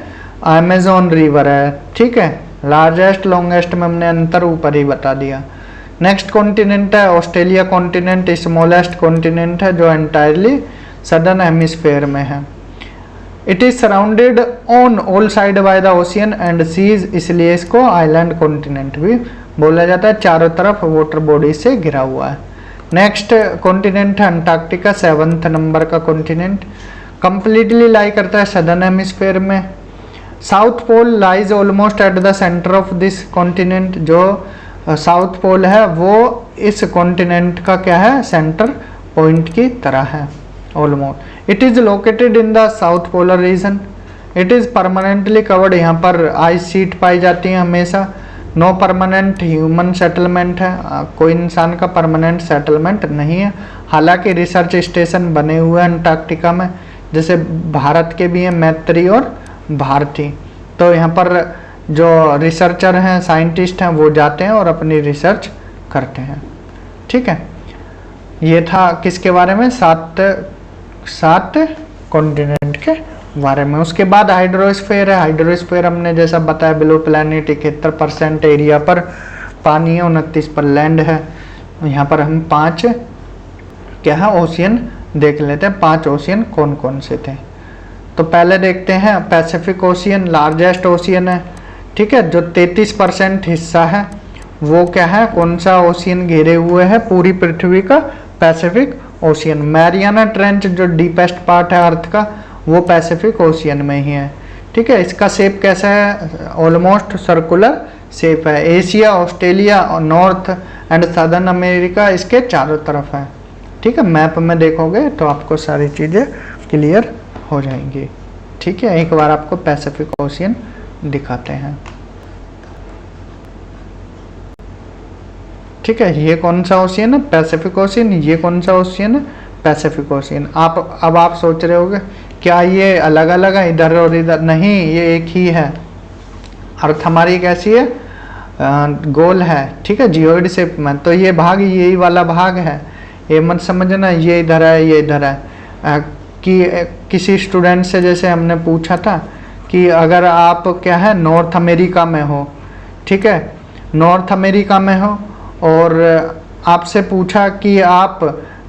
[SPEAKER 1] अमेजोन रिवर है। ठीक है। लार्जेस्ट लॉन्गेस्ट में हमने अंतर ऊपर ही बता दिया। नेक्स्ट कॉन्टिनेंट है ऑस्ट्रेलिया कॉन्टिनेंट, स्मॉलेस्ट कॉन्टिनेंट है जो एंटायरली सदर्न हेमिस्फेयर में है। It is surrounded on all side by the ocean and seas, इसलिए इसको आइलैंड कॉन्टिनेंट भी बोला जाता है। चारों तरफ वाटर बॉडी से घिरा हुआ है। नेक्स्ट कॉन्टिनेंट है अंटार्कटिका, 7th नंबर का कॉन्टिनेंट। कंप्लीटली लाई करता है सदर्न हेमिस्फेयर में। South Pole lies almost at the centre of this continent. जो साउथ पोल है वो इस कॉन्टिनेंट का क्या है? सेंटर पॉइंट की तरह है almost. It is located in the south polar region. It is permanently covered, यहाँ पर आइस शीट पाई जाती है हमेशा। नो परमानेंट ह्यूमन सेटलमेंट है, कोई इंसान का परमानेंट सेटलमेंट नहीं है। हालांकि रिसर्च स्टेशन बने हुए हैं अंटार्कटिका में, जैसे भारत के भी हैं, मैत्री और भारती। तो यहाँ पर जो रिसर्चर हैं, साइंटिस्ट हैं, वो जाते हैं और अपनी रिसर्च करते हैं। ठीक है। ये था किसके बारे में? 7 कॉन्टिनेंट के बारे में। उसके बाद हाइड्रोस्फीयर है। हाइड्रोस्फीयर हमने जैसा बताया बिलो प्लैनेट 71% एरिया पर पानी है, 29 पर लैंड है। यहाँ पर हम 5 क्या है ओशियन देख लेते हैं। 5 ओशियन कौन कौन से थे? तो पहले देखते हैं पैसिफिक ओशियन, लार्जेस्ट ओशियन है। ठीक है। जो 33% हिस्सा है वो क्या है? कौन सा ओशियन घेरे हुए है पूरी पृथ्वी का? Pacific ocean. मैरियाना ट्रेंच जो डीपेस्ट पार्ट है अर्थ का, वो पैसिफिक ओशियन में ही है। ठीक है। इसका शेप कैसा है? ऑलमोस्ट सर्कुलर शेप है। एशिया, ऑस्ट्रेलिया और नॉर्थ एंड सदर्न अमेरिका इसके चारों तरफ है। ठीक है। मैप में देखोगे तो आपको सारी चीज़ें क्लियर हो जाएंगी। ठीक है। एक बार आपको पैसिफिक ओशियन दिखाते हैं। ठीक है। ये कौन सा ओशियन है? Pacific ocean. ये कौन सा ओशियन है? Pacific ocean. अब आप सोच रहे होगे क्या ये अलग अलग है इधर और इधर? नहीं, ये एक ही है। अर्थ हमारी कैसी है? गोल है। ठीक है। जियोइड शेप में। तो ये भाग यही वाला भाग है, ये मत समझना ये इधर है ये इधर है। कि किसी स्टूडेंट से जैसे हमने पूछा था कि अगर आप क्या है नॉर्थ अमेरिका में हो, ठीक है, नॉर्थ अमेरिका में हो, और आपसे पूछा कि आप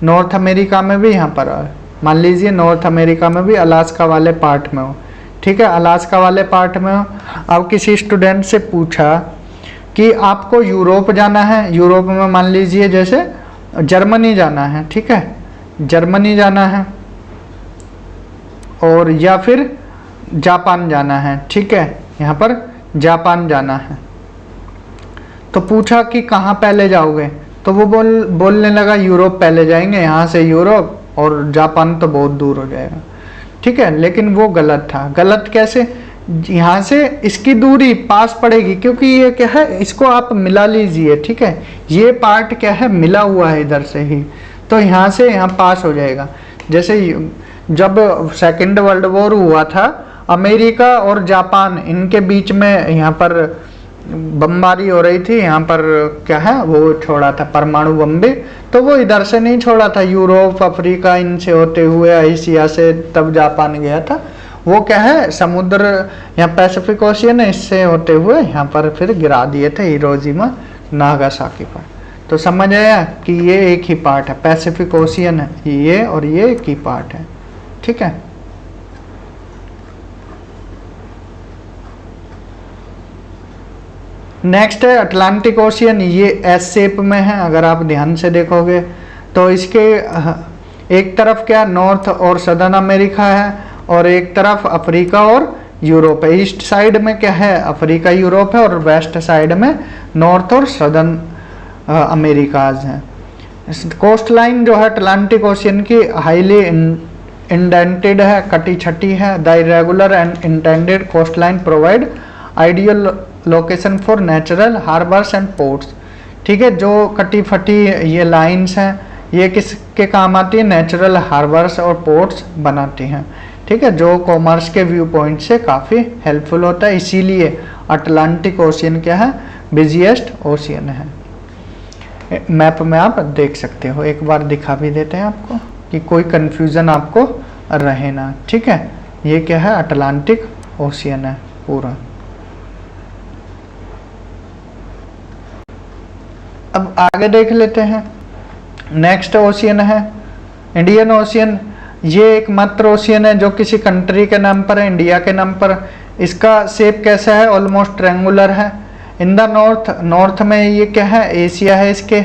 [SPEAKER 1] नॉर्थ अमेरिका में भी यहाँ पर, मान लीजिए नॉर्थ अमेरिका में भी अलास्का वाले पार्ट में हो, ठीक है, अलास्का वाले पार्ट में हो। अब किसी स्टूडेंट से पूछा कि आपको यूरोप जाना है, यूरोप में मान लीजिए जैसे जर्मनी जाना है, ठीक है, जर्मनी जाना है, और या फिर जापान जाना है, ठीक है, यहाँ पर जापान जाना है। तो पूछा कि कहाँ पहले जाओगे, तो वो बोलने लगा यूरोप पहले जाएंगे, यहाँ से यूरोप, और जापान तो बहुत दूर हो जाएगा। ठीक ठीक है, लेकिन वो गलत था। गलत कैसे? यहाँ से इसकी दूरी पास पड़ेगी, क्योंकि ये क्या है, इसको आप मिला लीजिए, ठीक है, ये पार्ट क्या है, मिला हुआ है इधर से ही, तो यहाँ से यहाँ पास हो जाएगा। जैसे जब सेकेंड वर्ल्ड वॉर हुआ था, अमेरिका और जापान इनके बीच में यहाँ पर बमबारी हो रही थी, यहाँ पर क्या है वो छोड़ा था परमाणु बम भी, तो वो इधर से नहीं छोड़ा था, यूरोप अफ्रीका इनसे होते हुए एशिया से तब जापान गया था। वो क्या है, समुद्र यहाँ पैसिफिक ओशियन है, इससे होते हुए यहाँ पर फिर गिरा दिए थे हिरोशिमा नागासाकी पर। तो समझ आया कि ये एक ही पार्ट है, पैसिफिक ओशियन है ये, और ये एक ही पार्ट है, ठीक है। नेक्स्ट है अटलांटिक ओशियन, ये एस शेप में है, अगर आप ध्यान से देखोगे तो इसके एक तरफ क्या नॉर्थ और सदर्न अमेरिका है, और एक तरफ अफ्रीका और यूरोप है। ईस्ट साइड में क्या है, अफ्रीका यूरोप है, और वेस्ट साइड में नॉर्थ और सदर्न अमेरिकाज हैं। कोस्ट लाइन जो है अटलांटिक ओशियन की हाईली इंडेंटेड है, कटी छटी है। The irregular and intended coast line provide ideal location for natural harbours and ports, ठीक है। जो कटी फटी ये लाइंस हैं, ये किसके काम आती है, नेचुरल हार्बर्स और पोर्ट्स बनाती हैं, ठीक है, जो कॉमर्स के व्यू पॉइंट से काफ़ी हेल्पफुल होता है। इसीलिए अटलांटिक ओशियन क्या है, बिजिएस्ट ओशियन है। मैप में आप देख सकते हो, एक बार दिखा भी देते हैं आपको कि कोई कंफ्यूजन आपको रहे ना, ठीक है। ये क्या है, अटलांटिक ओशियन है पूरा। अब आगे देख लेते हैं। नेक्स्ट ओशियन है इंडियन ओशियन। ये एकमात्र ओशियन है जो किसी कंट्री के नाम पर है, इंडिया के नाम पर। इसका शेप कैसा है, ऑलमोस्ट ट्रायंगुलर है। इन द नॉर्थ में ये क्या है, एशिया है, इसके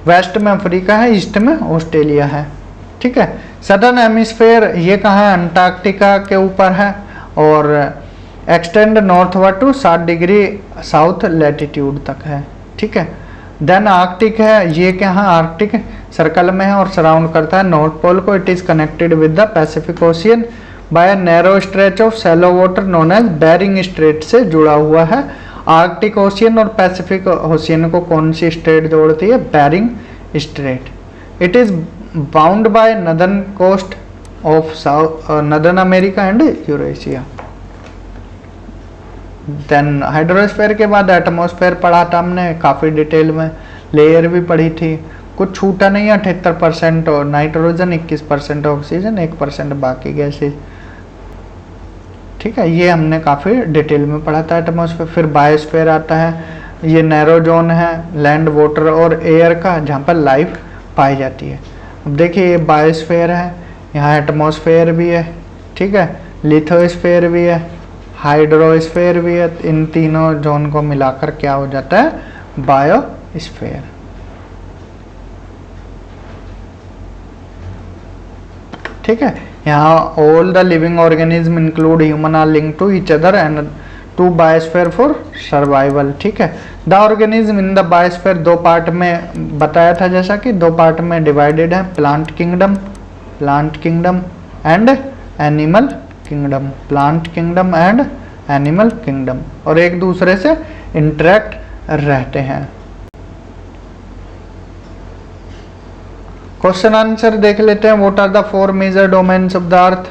[SPEAKER 1] वेस्ट में अफ्रीका है, ईस्ट में ऑस्ट्रेलिया है, ठीक है। सदर्न हेमिस्फेयर ये कहाँ है, अंटार्कटिका के ऊपर है, और extend northward to 60 degree south latitude तक है, ठीक है। देन आर्कटिक है, ये क्या है, आर्कटिक सर्कल में है और सराउंड करता है नॉर्थ पोल को। It is connected with the Pacific Ocean by narrow stretch of shallow water known as Bering Strait से जुड़ा हुआ है। आर्कटिक ओशियन और पैसिफिक ओशियन को कौन सी स्ट्रेट जोड़ती है, Bering Strait. It is bound by northern coast of northern America and Eurasia. Then hydrosphere के बाद एटमॉस्फेयर पढ़ा था हमने काफ़ी डिटेल में, लेयर भी पढ़ी थी, कुछ छूटा नहीं है। 78% और नाइट्रोजन, 21% ऑक्सीजन, 1% बाकी गैसेज, ठीक है। ये हमने काफ़ी डिटेल में पढ़ा था एटमॉस्फेयर। फिर बायोस्फीयर आता है, ये नैरो जोन है लैंड वाटर और एयर का, जहाँ पर लाइफ पाई जाती है। अब देखिए ये बायोस्फीयर है, यहाँ एटमॉस्फेयर भी है, ठीक है, लिथोस्फीयर भी है, हाइड्रोस्फीयर भी है। इन तीनों जोन को मिलाकर क्या हो जाता है, बायोस्फीयर, ठीक है। यहाँ all the living organism include human are link to each other and to biosphere for survival, ठीक है। The organism in the biosphere दो पार्ट में बताया था, जैसा कि दो पार्ट में डिवाइडेड है, plant kingdom and animal kingdom, plant kingdom and animal kingdom, और एक दूसरे से इंटरेक्ट रहते हैं। क्वेश्चन आंसर देख लेते हैं। What are the 4 major domains of the earth,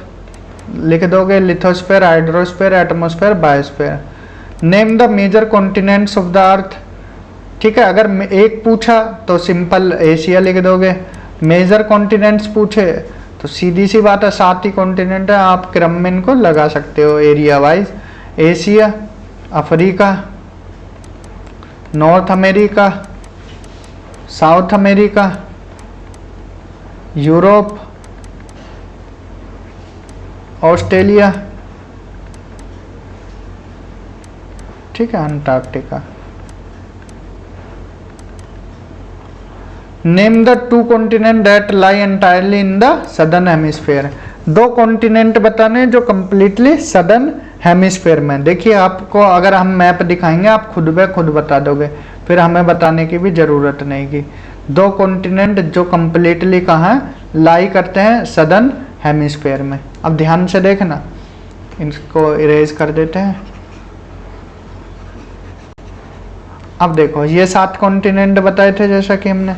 [SPEAKER 1] लिख दोगे, lithosphere, hydrosphere, atmosphere, biosphere. Name the major continents of the earth, ठीक है। अगर एक पूछा तो सिंपल एशिया लिख दोगे, मेजर कॉन्टिनेंट्स पूछे तो सीधी सी बात है 7 ही कॉन्टिनेंट है, आप क्रम में इनको लगा सकते हो area wise. Asia, Africa, north America, South America, Europe, Australia, ठीक है, Antarctica. Name the 2 continent that lie entirely in the southern hemisphere. 2 continent बताने जो कंप्लीटली सदर्न हेमिस्फीयर में। देखिए आपको अगर हम मैप दिखाएंगे आप खुद ब खुद बता दोगे, फिर हमें बताने की भी ज़रूरत नहीं की। 2 कॉन्टिनेंट जो कंप्लीटली कहाँ लाई करते हैं, सदर्न हेमिस्फेयर में। अब ध्यान से देखना, इसको इरेज कर देते हैं। अब देखो ये 7 कॉन्टिनेंट बताए थे जैसा कि हमने।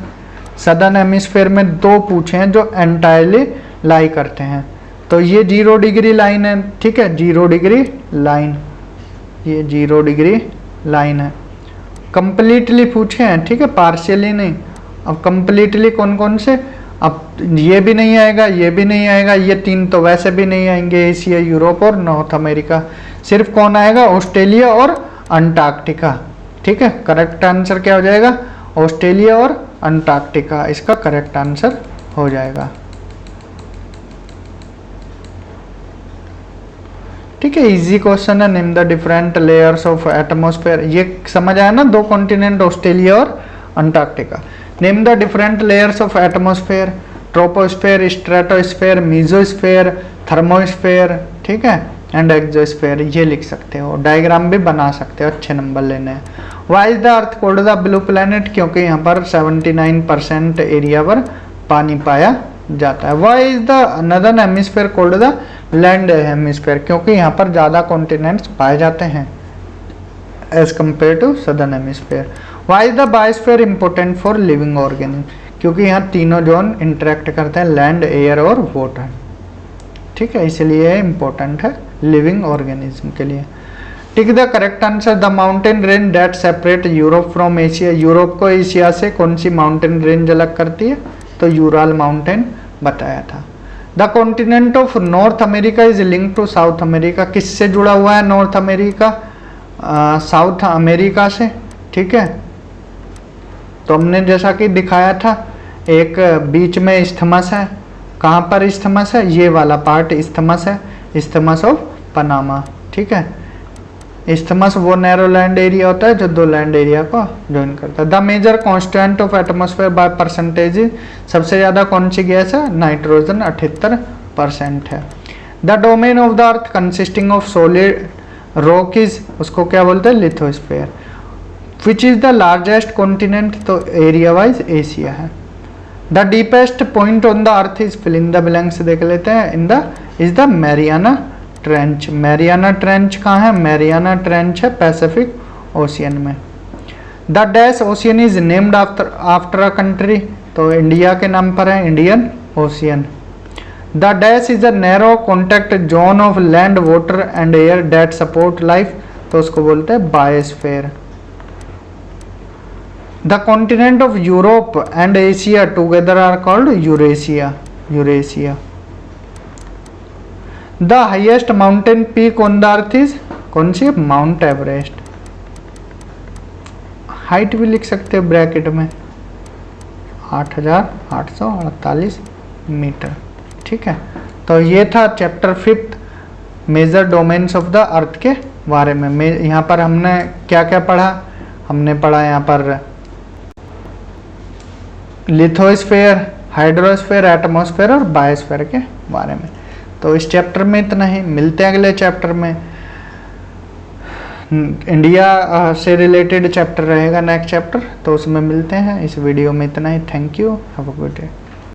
[SPEAKER 1] सदर्न हेमिस्फेयर में 2 पूछे हैं जो एंटायरली लाई करते हैं। तो ये 0 डिग्री लाइन है, ठीक है, 0 डिग्री लाइन, ये 0 डिग्री लाइन है। कंप्लीटली पूछे हैं, ठीक है, पार्शियली नहीं। अब कंप्लीटली कौन कौन से, अब ये भी नहीं आएगा, ये भी नहीं आएगा, ये 3 तो वैसे भी नहीं आएंगे, एशिया, यूरोप और नॉर्थ अमेरिका। सिर्फ कौन आएगा, ऑस्ट्रेलिया और अंटार्कटिका, ठीक है। करेक्ट आंसर क्या हो जाएगा, ऑस्ट्रेलिया और अंटार्कटिका इसका करेक्ट आंसर हो जाएगा, ठीक है। इजी क्वेश्चन है। Name the different layers of atmosphere, ये समझ आया ना, 2 कॉन्टिनेंट ऑस्ट्रेलिया और Antarctica. Name the different layers of atmosphere, troposphere, stratosphere, mesosphere, thermosphere, ठीक है, एंड एक्सोस्फेयर, ये लिख सकते हो। डायग्राम भी बना सकते हो, अच्छे नंबर लेने हैं। Why is the earth called the blue planet, क्योंकि यहाँ पर 79% एरिया पर पानी पाया जाता है। Why is the northern hemisphere called the land hemisphere, क्योंकि यहाँ पर ज़्यादा कॉन्टिनेंट्स पाए जाते हैं as compare to southern hemisphere. Why is the biosphere important for living organism, क्योंकि यहाँ तीनों जोन इंटरेक्ट करते हैं, लैंड, एयर और वाटर, ठीक है, इसलिए इम्पोर्टेंट है लिविंग ऑर्गेनिज्म के लिए। Tick the correct answer, the mountain range that separate Europe from Asia, Europe को एशिया से कौन सी माउंटेन रेंज अलग करती है, तो यूराल माउंटेन बताया था। The continent of North America is link to South America, किससे जुड़ा हुआ है नॉर्थ अमेरिका, साउथ अमेरिका से, ठीक है। तो हमने जैसा कि दिखाया था, एक बीच में इस्थमस है, कहाँ पर इस्थमस है, ये वाला पार्ट इस्थमस है, इस्थमस ऑफ पनामा, ठीक है। इस्थमस वो नैरो लैंड एरिया होता है जो 2 लैंड एरिया को ज्वाइन करता है। The major constant of atmosphere by percentage, सबसे ज़्यादा कौन सी गैस है, नाइट्रोजन 78% है। The domain of the earth consisting of solid rock is, उसको क्या बोलते हैं, lithosphere. Which is the largest continent, तो एरिया वाइज एशिया है। The deepest point on the earth is, fill in the blanks देख लेते हैं, in the is the Mariana Trench. Mariana trench कहाँ है, मैरियाना ट्रेंच है पैसिफिक ओशियन में। The dash ocean is named after a country, तो India के नाम पर है, Indian Ocean. The dash is a narrow contact zone of land, water and air that support life, तो उसको बोलते हैं biosphere. The continent of Europe and Asia together are called Eurasia, Eurasia. The highest mountain peak on the earth is, कौन सी, mount Everest. Height भी लिख सकते हैं ब्रैकेट में, 8848 मीटर, ठीक है। तो ये था chapter 5 major domains of the earth के बारे में। यहाँ पर हमने क्या क्या पढ़ा, हमने पढ़ा यहाँ पर लिथोस्फेयर, हाइड्रोस्फेयर, एटमॉस्फेयर और बायोस्फेयर के बारे में। तो इस चैप्टर में इतना ही, मिलते हैं अगले चैप्टर में। इंडिया से रिलेटेड चैप्टर रहेगा नेक्स्ट चैप्टर, तो उसमें मिलते हैं। इस वीडियो में इतना ही। Thank you, have a good day.